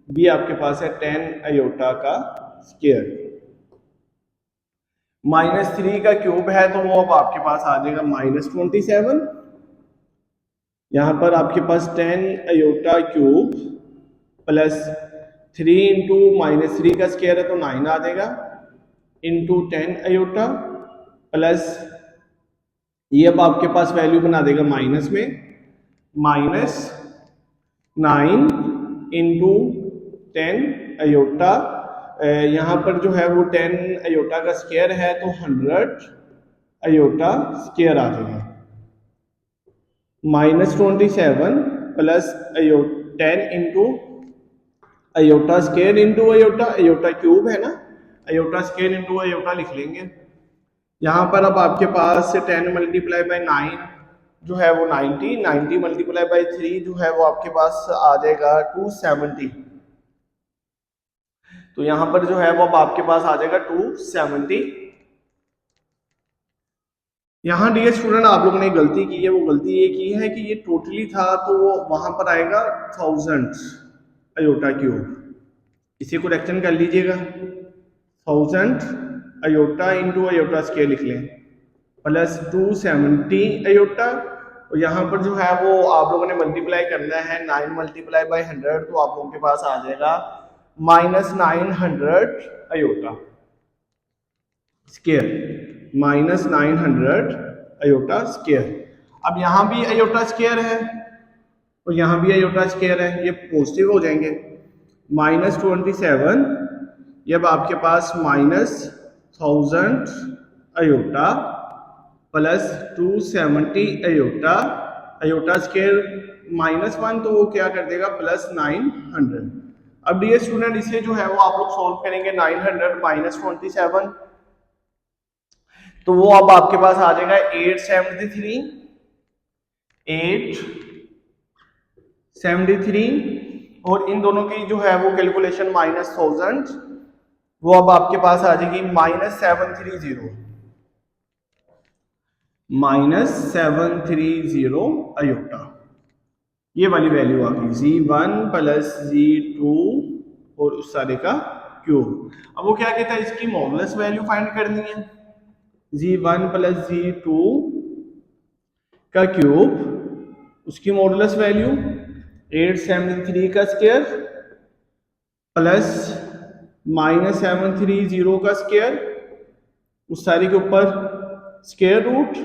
[SPEAKER 1] बी आपके पास है 10 अयोटा का स्क्वायर। -3 का क्यूब है तो वो अब आपके पास आ जाएगा -27। यहां पर आपके पास 10 अयोटा क्यूब प्लस 3 इंटू -3 का स्क्वायर है तो 9 आ जाएगा, इंटू 10 अयोटा प्लस ये अब आपके पास वैल्यू बना देगा माइनस में, -9 इंटू 10 अयोटा, यहाँ पर जो है वो 10 अयोटा का स्क्वायर है तो 100 अयोटा स्क्वायर आ जाएगा, -27 plus 10 into iota square into iota, iota cube है ना, अयोटा स्क्वायर इंटू अयोटा लिख लेंगे। यहाँ पर अब आपके पास 10 मल्टीप्लाई बाय 9 जो है वो 90 मल्टीप्लाई बाय 3 जो है वो आपके पास आ जाएगा 270। तो यहां पर जो है वो अब आपके पास आ जाएगा 270। यहां डियर स्टूडेंट आप लोगों ने गलती की है, वो गलती ये की है कि ये टोटली था तो वो वहां पर आएगा 1000 अयोटा क्यूब, इसी को रिएक्शन कर लीजिएगा, 1000 अयोटा इंटू अयोटा स्क्वायर लिख लें प्लस 270 अयोटा, और यहाँ पर जो है वो आप लोगों ने मल्टीप्लाई करना है 9 मल्टीप्लाई बाय 100 तो आप लोगों के पास आ जाएगा -900 अयोटा स्क्वायर, -900 अयोटा स्क्वायर। अब यहाँ भी अयोटा स्क्वायर है और यहाँ भी अयोटा स्क्वायर है, ये पॉजिटिव हो जाएंगे, -27 ये अब आपके पास -1000 iota plus 270 iota, iota square -1 तो वो क्या कर देगा +900। अब डियर स्टूडेंट इसे जो है वो आप लोग सॉल्व करेंगे, 900 -27 तो वो अब आपके पास आ जाएगा 873 और इन दोनों की जो है वो कैलकुलेशन -1000 वो अब आपके पास आ जाएगी -730 अयोटा, ये वाली वैल्यू आ गई z1 प्लस z2 और उस सारे का क्यूब। अब वो क्या कहता है, इसकी मॉडुलस वैल्यू फाइंड करनी है, z1 प्लस z2 का क्यूब, उसकी मॉडुलस वैल्यू 873 का स्क्वायर प्लस -730 का स्क्वायर, उस सारे के ऊपर स्क्वायर रूट,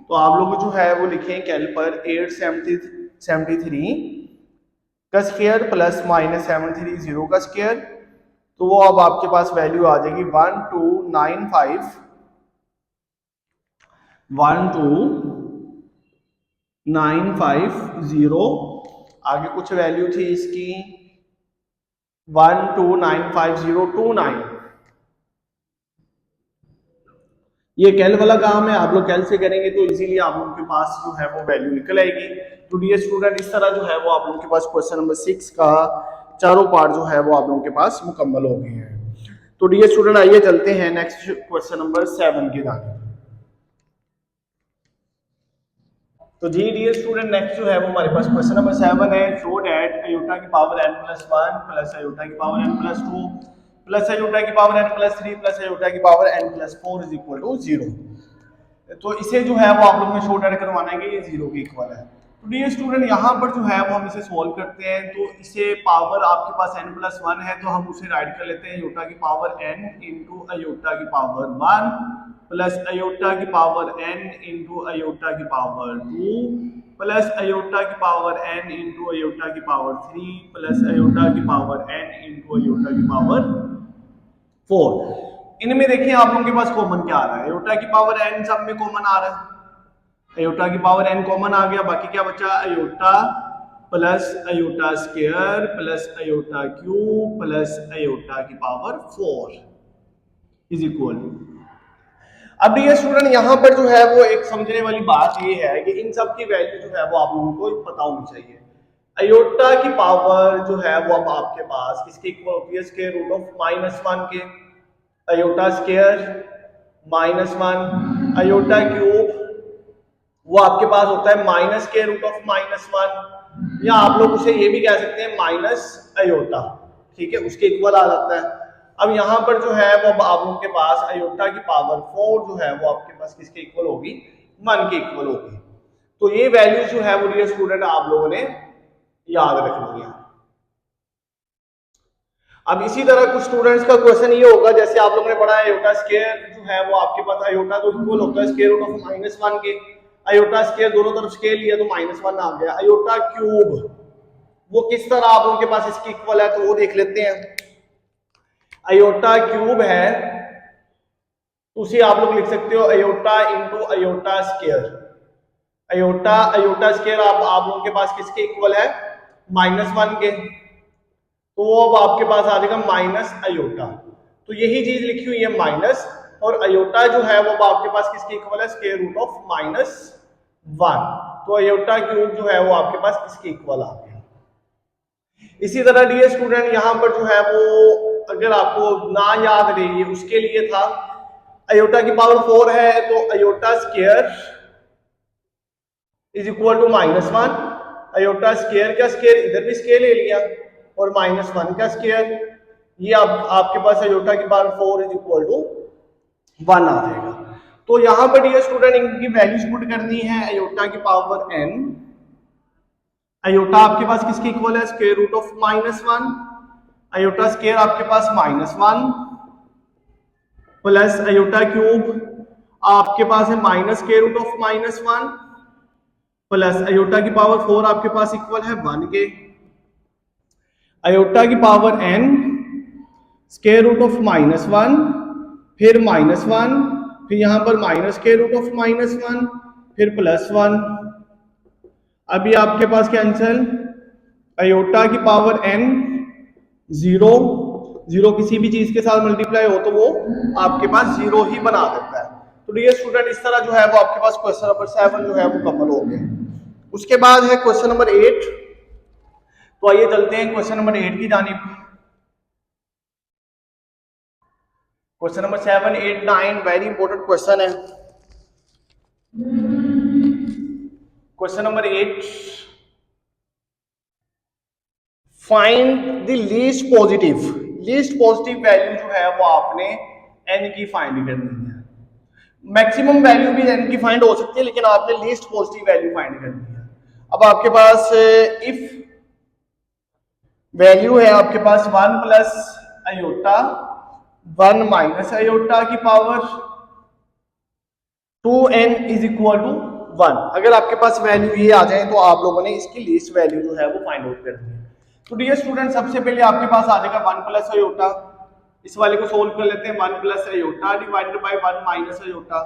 [SPEAKER 1] तो आप लोग जो है वो लिखें कैल पर 873 का स्क्वायर प्लस -730 का स्क्वायर, तो वो अब आपके पास वैल्यू आ जाएगी 12950। आगे कुछ वैल्यू थी इसकी 1295029, ये कैल वाला काम है, आप लोग कैल से करेंगे तो इजीली आप लोगों के पास जो है वो वैल्यू निकल आएगी। तो डियर स्टूडेंट इस तरह जो है वो आप लोगों के पास क्वेश्चन नंबर 6 का चारों पार्ट जो है वो आप लोगों के पास मुकम्मल हो गए हैं। तो डियर स्टूडेंट आइए चलते हैं नेक्स्ट क्वेश्चन नंबर 7 की तरफ। तो जी डियर स्टूडेंट नेक्स्ट जो है वो हमारे पास क्वेश्चन नंबर 7 है, शो दैट अयोटा की पावर n+1 प्लस अयोटा की पावर n+2 प्लस अयोटा की पावर n+3 प्लस अयोटा की power n+4 is equal to 0। तो इसे जो है वो आप लोग ने शो दैट करवाना है कि ये 0 के इक्वल है। तो डियर स्टूडेंट यहाँ पर जो है वो हम इसे सॉल्व करते हैं, तो इसे पावर आपके पास n+1 है तो हम उसे राइट कर लेते हैं अयोटा की पावर n इंटू अयोटा की पावर 1 प्लस अयोटा की पावर n इंटू अयोटा की पावर 2 प्लस अयोटा की पावर n इंटू अयोटा की पावर 3 प्लस अयोटा की पावर n इंटू अयोटा की पावर 4। इनमें देखिए आप लोगों के पास कॉमन क्या आ रहा है, अयोटा की पावर n सब में कॉमन आ रहा है, अयोटा की पावर n कॉमन आ गया, बाकी क्या बचा iota plus iota square plus iota cube plus iota की पावर 4 इज इक्वल। अब ये स्टूडेंट यहाँ पर जो है वो एक समझने वाली बात ये है कि इन सब की वैल्यू जो है वो आप लोगों को पता होनी चाहिए। अयोटा की पावर जो है वो अब आपके पास किसके इक्वल होती है, स्क्वायर रूट ऑफ -1 के। अयोटा स्क्वायर -1, अयोटा क्यूब वो आपके पास होता है माइनस स्क्वायर रूट ऑफ -1, या आप लोग उसे ये भी कह सकते हैं माइनस अयोटा, ठीक है, उसके इक्वल आ जाता है। अब यहाँ पर जो है वो आप लोगों के पास अयोटा की पावर 4 जो है वो आपके पास किसके इक्वल होगी, 1 के इक्वल होगी। तो ये वैल्यू जो है वो डियर स्टूडेंट आप लोगों ने याद रखनी है। अब इसी तरह कुछ स्टूडेंट्स का क्वेश्चन ये होगा, जैसे आप लोगों ने पढ़ा है अयोटा स्क्वायर जो है वो आपके पास अयोटा तो इक्वल होता है स्क्वायर रूट ऑफ -1 के। अयोटा स्क्वायर दोनों तरफ स्केल लिया तो -1 आ गया। अयोटा क्यूब वो किस तरह आप लोगों के पास इसकी इक्वल है, तो वो देख लेते हैं। अयोटा क्यूब है तो उसे आप लोग लिख सकते हो iota into iota square. Iota square आप लोगों के पास किसके इक्वल है, -1 के, तो वो अब आपके पास आ जाएगा माइनस अयोटा। तो यही चीज लिखी हुई है माइनस, और अयोटा जो है वो आपके पास किसके इक्वल है, स्क्वायर रूट ऑफ -1। तो अयोटा क्यूब जो है वो आपके पास किसके इक्वल आ गया। इसी तरह डियर स्टूडेंट यहाँ पर जो है वो अगर आपको ना याद रही उसके लिए था, अयोटा की पावर 4 है तो iota square is equal to -1। Iota square का स्क्वायर इधर भी स्क्वायर ले लिया और -1 का स्क्वायर, ये आपके पास अयोटा की पावर 4 इज इक्वल टू 1 आ जाएगा। तो यहां पर डियर स्टूडेंट इनकी वैल्यूज पुट करनी है। अयोटा की पावर n, अयोटा आपके पास किसके इक्वल है, square root of -1। Iota square आपके पास -1 प्लस अयोटा क्यूब आपके पास है minus square root of -1 plus iota की पावर 4 आपके पास इक्वल है 1 के। अयोटा की power n square root of -1 फिर -1 फिर यहां पर माइनस स्क्वायर रूट ऑफ -1 फिर +1। अभी आपके पास कैंसल, अयोटा की पावर n 0 किसी भी चीज के साथ मल्टीप्लाई हो तो वो आपके पास 0 ही बना देता है। तो डियर स्टूडेंट इस तरह जो है वो आपके पास क्वेश्चन नंबर 7 जो है वो कम्पल हो गया। उसके बाद है क्वेश्चन नंबर 8। तो आइए चलते हैं क्वेश्चन नंबर 8 की जानिब। Question number 7, 8, 9 very important question है। Question number 8, find the least positive value जो है वो आपने n की फाइंड करनी है। मैक्सिमम वैल्यू भी n की फाइंड हो सकती है लेकिन आपने लीस्ट पॉजिटिव वैल्यू फाइंड करनी है। अब आपके पास इफ वैल्यू है आपके पास 1 प्लस अयोटा 1 माइनस अयोटा की power 2n is equal to 1। अगर आपके पास वैल्यू ये आ जाए तो आप लोगों ने इसकी लीस्ट वैल्यू जो है वो फाइंड आउट करनी है। तो डियर स्टूडेंट सबसे पहले आपके पास आ जाएगा 1 प्लस अयोटा। इस वाले को सोल्व कर लेते हैं। 1 plus iota divided by 1 minus aorta.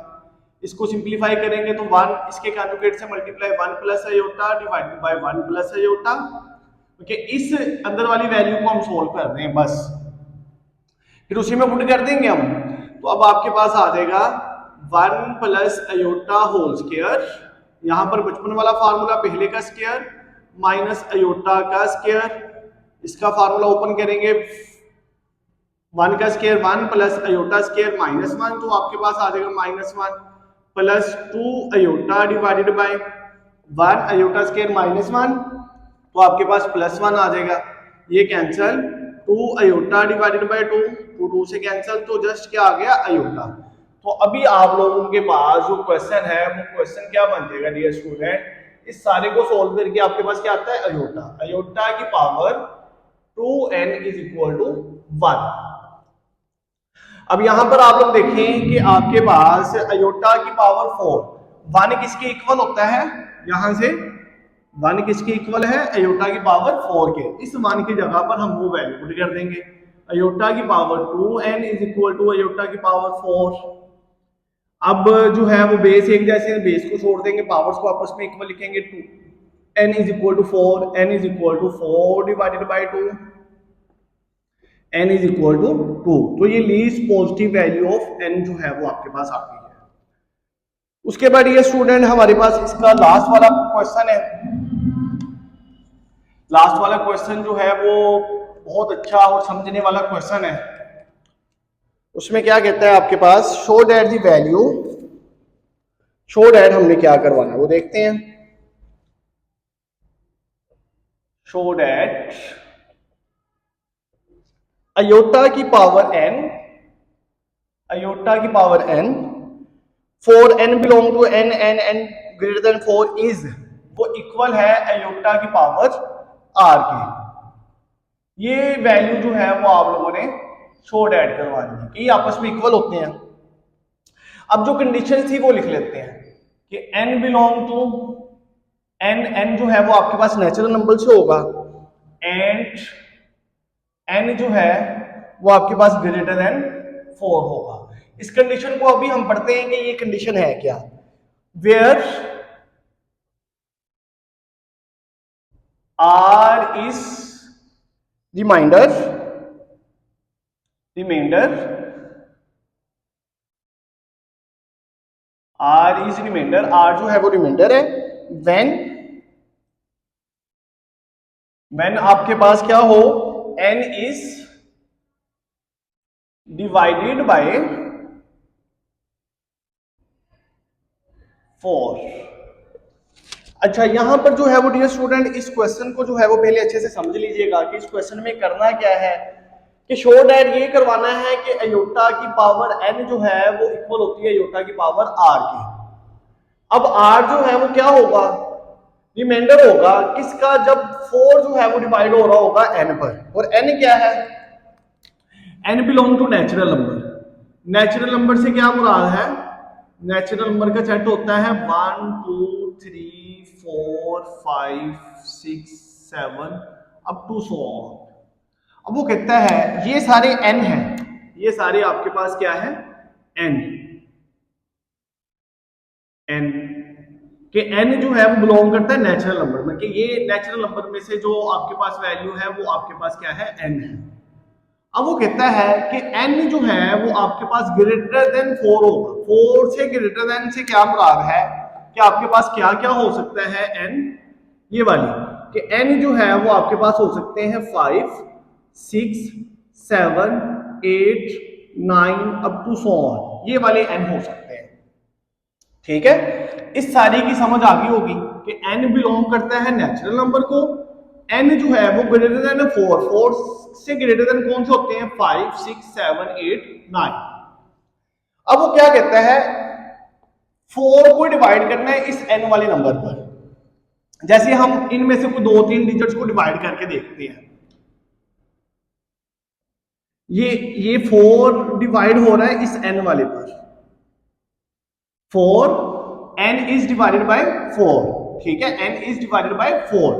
[SPEAKER 1] इसको सिंप्लीफाई करेंगे तो 1 इसके कॉन्जुगेट से multiply 1 plus iota divided by 1 plus aorta. Okay, इस अंदर वाली वैल्यू को हम सोल्व कर रहे हैं बस, फिर उसी में पुट कर देंगे हम। तो अब आपके पास आ जाएगा 1 प्लस अयोटा होल स्क्वायर, यहां पर बचपन वाला फार्मूला पहले का स्क्वायर माइनस अयोटा का स्क्वायर, इसका फार्मूला ओपन करेंगे 1 का स्क्वायर 1 प्लस अयोटा स्क्वायर -1, तो आपके पास आ जाएगा -1 plus 2 iota divided by 1 iota square -1, तो आपके पास +1 आ जाएगा। ये कैंसल, 2 अयोटा डिवाइडेड बाय 2 से कैंसल, तो जस्ट क्या आ गया अयोटा। तो अभी आप लोगों के पास जो क्वेश्चन है वो क्वेश्चन क्या बन जाएगा डियर स्टूडेंट, इस सारे को सोल्व करके आपके पास क्या आता है अयोटा की power 2n is equal to 1। अब यहां पर आप लोग देखें कि आपके पास अयोटा की पावर 4 1 किसके इक्वल होता है, यहां से 1 किसके इक्वल है अयोटा की पावर 4 के। इस 1 की जगह पर हम वो वैल्यू पुट कर देंगे। अयोटा की power 2n is equal to aorta की पावर 4। अब जो है वो बेस एक जैसे, बेस को छोड़ देंगे, पावर्स को आपस में इक्वल लिखेंगे 2। n is equal to 4, n is equal to 4 divided by 2, n is equal to 2। तो ये least positive value of n जो है वो आपके पास आ गई है। उसके बाद ये स्टूडेंट हमारे पास इसका लास्ट वाला क्वेश्चन है। लास्ट वाला क्वेश्चन जो है वो बहुत अच्छा और समझने वाला क्वेश्चन है। उसमें क्या कहता है आपके पास, show that the value, show that हमने क्या करवाना है वो देखते हैं। शो दैट अयोटा की पावर n, अयोटा की power n for n belong to n n greater than 4 is, वो इक्वल है अयोटा की पावर r की। ये वैल्यू जो है वो आप लोगों ने शो दैट करवानी है कि ये आपस में इक्वल होते हैं। अब जो कंडीशन थी वो लिख लेते हैं कि n बिलोंग टू n जो है वो आपके पास नेचुरल नंबर से होगा, एंड n जो है वो आपके पास ग्रेटर देन 4 होगा। इस कंडीशन को अभी हम पढ़ते हैं कि ये कंडीशन है क्या, where r is remainder, r is remainder, r जो है वो रिमाइंडर है। when आपके पास क्या हो, n इज डिवाइडेड बाय 4। अच्छा, यहां पर जो है वो डियर स्टूडेंट इस क्वेश्चन को जो है वो पहले अच्छे से समझ लीजिएगा कि इस क्वेश्चन में करना क्या है कि शो दैट ये करवाना है कि अयोटा की पावर n जो है वो इक्वल होती है अयोटा की पावर r की। अब r जो है वो क्या होगा, रिमाइंडर होगा किसका, जब 4 जो है वो डिवाइड हो रहा होगा n पर, और n क्या है, n belong to natural number. Natural number से क्या मुराद है, नेचुरल नंबर का सेट होता है 1 2 3 4 5 6 7 अप टू 100। अब वो कहता है ये सारे n हैं, ये सारे आपके पास क्या है, n कि n जो है वो बिलोंग करता है नेचुरल नंबर में, कि ये नेचुरल नंबर में से जो आपके पास वैल्यू है वो आपके पास क्या है, n है। अब वो कहता है कि n जो है वो आपके पास ग्रेटर देन 4 होगा। 4 से ग्रेटर देन से क्या मुराद है कि आपके पास क्या क्या हो सकता है, n ये वाली, कि n जो है वो आपके पास हो सकते हैं 5 6 7 8 9 अप टू 100, ये वाले n हो सकते हैं। ठीक है, इस सारी की समझ आ गई होगी कि n बिलोंग करता है नेचुरल नंबर को, n जो है वो ग्रेटर देन 4, 4 से ग्रेटर देन कौन से होते हैं, 5 6 7 8 9। अब वो क्या कहता है, 4 को डिवाइड करना है इस n वाले नंबर पर। जैसे हम इनमें से कोई 2-3 डिजिट्स को डिवाइड करके देखते हैं, ये 4 डिवाइड हो रहा है इस n वाले पर, 4 n इज डिवाइडेड बाय 4। ठीक है, n is divided by 4,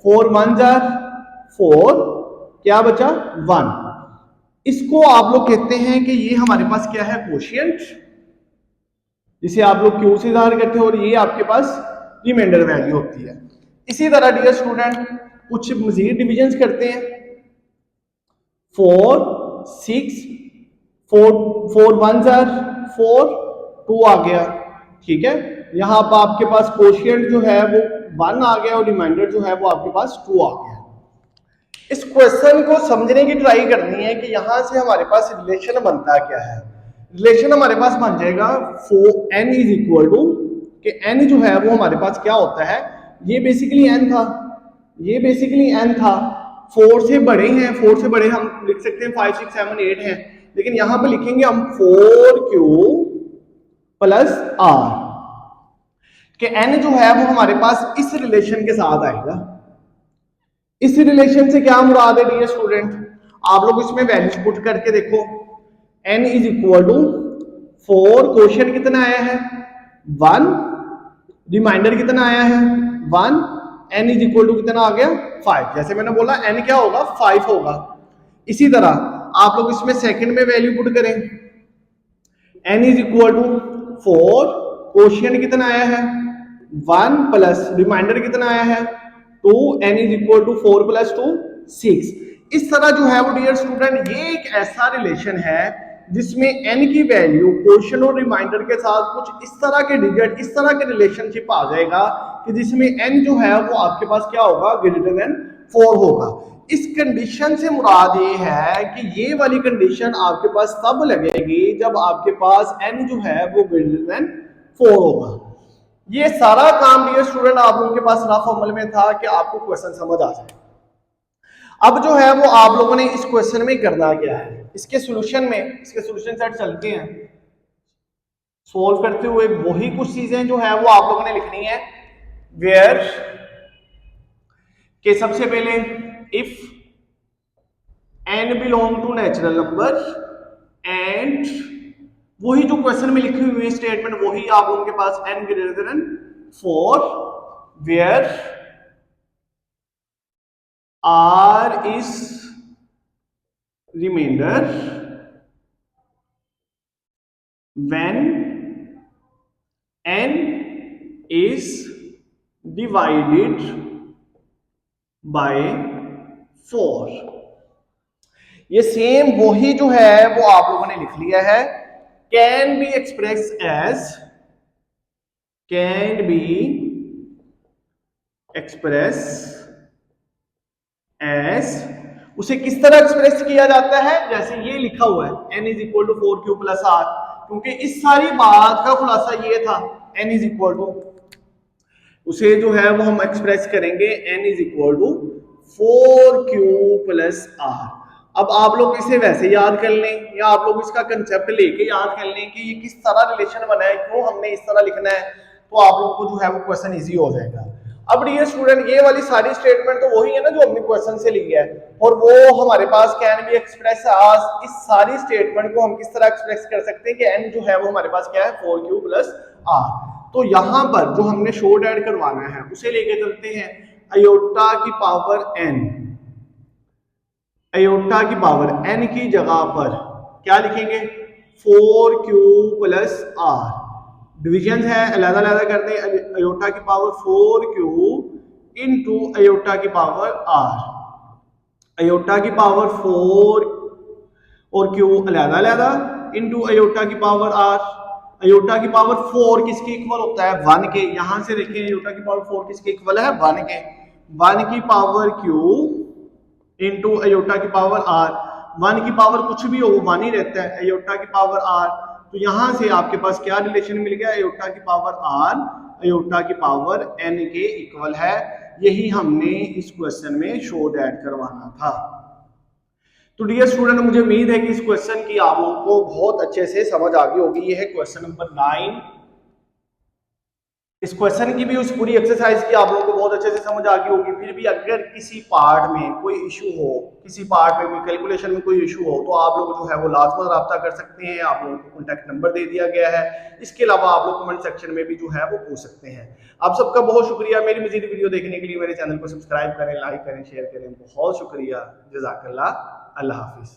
[SPEAKER 1] 4 1 jar 4, क्या बचा 1। इसको आप लोग कहते हैं कि ये हमारे पास क्या है, कोशिएंट, जिसे आप लोग क्यू से ज़ाहिर करते हो, और ये आपके पास रिमाइंडर वैल्यू होती है। इसी तरह डियर स्टूडेंट कुछ मजीद डिविजन्स करते हैं, 4 6 4 1 जार 4 2 आ गया। ठीक है, यहां पर आपके पास कोशिएंट जो है वो 1 आ गया और रिमाइंडर जो है वो आपके पास 2 आ गया। इस क्वेश्चन को समझने की ट्राई करनी है कि यहां से हमारे पास रिलेशन बनता क्या है। रिलेशन हमारे पास बन जाएगा n इज इक्वल टू, कि n जो है वो हमारे पास क्या होता है, ये बेसिकली n था, ये बेसिकली n था, 4 से बड़े हैं, 4 से बड़े हम लिख सकते हैं 5 6 7 8 हैं, लेकिन यहां पर लिखेंगे हम 4q प्लस r, कि n जो है वो हमारे पास इस रिलेशन के साथ आएगा। इस रिलेशन से क्या मुराद है डियर स्टूडेंट, आप लोग इसमें वैल्यूज पुट करके देखो, n is equal to 4, question कितना आया है 1, रिमाइंडर कितना आया है 1, n इज इक्वल टू कितना आ गया 5। जैसे मैंने बोला n क्या होगा 5 होगा। इसी तरह आप लोग इसमें सेकंड में वैल्यू पुट करें, n is equal to 4, question कितना आया है 1 प्लस रिमाइंडर कितना आया है 2, n is equal to 4 plus 2 6। इस तरह जो है वो डियर स्टूडेंट ये एक ऐसा रिलेशन है जिसमें n की वैल्यू क्वेश्चन और रिमाइंडर के साथ कुछ इस तरह के डिजिट, इस तरह के रिलेशनशिप आ जाएगा कि जिसमें n जो है वो आपके पास क्या होगा ग्रेटर देन 4 होगा। इस कंडीशन से मुराद ये है कि ये वाली कंडीशन आपके पास तब लगेगी जब आपके पास n जो है वो ग्रेटर देन 4 होगा। ये सारा काम डियर स्टूडेंट आप लोगों के पास रफ अमल में था कि आपको क्वेश्चन समझ आ जाए। अब जो है वो आप लोगों ने इस क्वेश्चन में करना क्या है, इसके सॉल्यूशन में, इसके सॉल्यूशन सेट चलते हैं सोल्व करते हुए वही कुछ चीजें जो है वो आप लोगों ने लिखनी है। वेयर के सबसे पहले if n belong to natural number and वही जो क्वेश्चन में लिखी हुई स्टेटमेंट वही आप लोगों के पास n greater than 4 where r is remainder when n is divided by 4। ये सेम वही जो है वो आप लोगों ने लिख लिया है। Can be express as, can be express as, उसे किस तरह एक्सप्रेस किया जाता है जैसे ये लिखा हुआ है n is equal to 4q plus r, क्योंकि इस सारी बात का खुलासा ये था n इज इक्वल टू, उसे जो है वो हम एक्सप्रेस करेंगे n is equal to 4q plus r। अब आप लोग इसे वैसे याद कर लें या आप लोग इसका कंसेप्ट लेके याद कर लें कि ये किस तरह रिलेशन बना है, क्यों हमने इस तरह लिखना है, तो आप लोग को जो है वो क्वेश्चन इजी हो जाएगा। अब डियर स्टूडेंट ये वाली सारी स्टेटमेंट तो वही है ना जो हमने क्वेश्चन से ली है, और वो हमारे पास कैन बी एक्सप्रेस एज, इस सारी स्टेटमेंट को हम किस तरह एक्सप्रेस कर सकते हैं कि n जो है वो हमारे पास क्या है 4q प्लस r। तो यहां पर जो हमने शॉर्ट ऐड करवाना है उसे लेके चलते हैं अयोटा की पावर n, अयोटा की पावर n की जगह पर क्या लिखेंगे 4q प्लस r, डिविजन है अलग अलग कर दें, अयोटा की पावर 4q इंटू अयोटा की पावर r, अयोटा की पावर 4 और q अलग अलग इंटू अयोटा की पावर r। अयोटा की पावर 4 किसके इक्वल होता है 1 के, यहां से देखें अयोटा की पावर 4 किसके इक्वल है 1 के, 1 की पावर q इंटू अयोटा की पावर r, 1 की पावर कुछ भी हो वो 1 ही रहता है, अयोटा की पावर r, तो यहां से आपके पास क्या रिलेशन मिल गया अयोटा की पावर r अयोटा की पावर n के इक्वल है। यही हमने इस क्वेश्चन में शो ऐड करवाना था। तो डियर स्टूडेंट मुझे उम्मीद है कि इस क्वेश्चन की आप लोगों को बहुत अच्छे से समझ आ गई होगी। ये है क्वेश्चन नंबर 9। इस क्वेश्चन की भी उस पूरी एक्सरसाइज की आप लोगों को बहुत अच्छे से समझ आ गई होगी। फिर भी अगर किसी पार्ट में कोई इशू हो, किसी पार्ट में कोई कैलकुलेशन में कोई इशू हो, तो आप लोग जो है वो लाजमन रब्ता कर सकते हैं। आप लोगों को कॉन्टैक्ट नंबर दे दिया गया है। इसके अलावा आप लोग कमेंट सेक्शन में भी जो है वो पूछ सकते हैं। आप सबका बहुत शुक्रिया। मेरी मजीद वीडियो देखने के लिए मेरे चैनल को सब्सक्राइब करें, लाइक करें, शेयर करें। बहुत शुक्रिया। जज़ाकल्लाह। अल्लाह हाफिज़।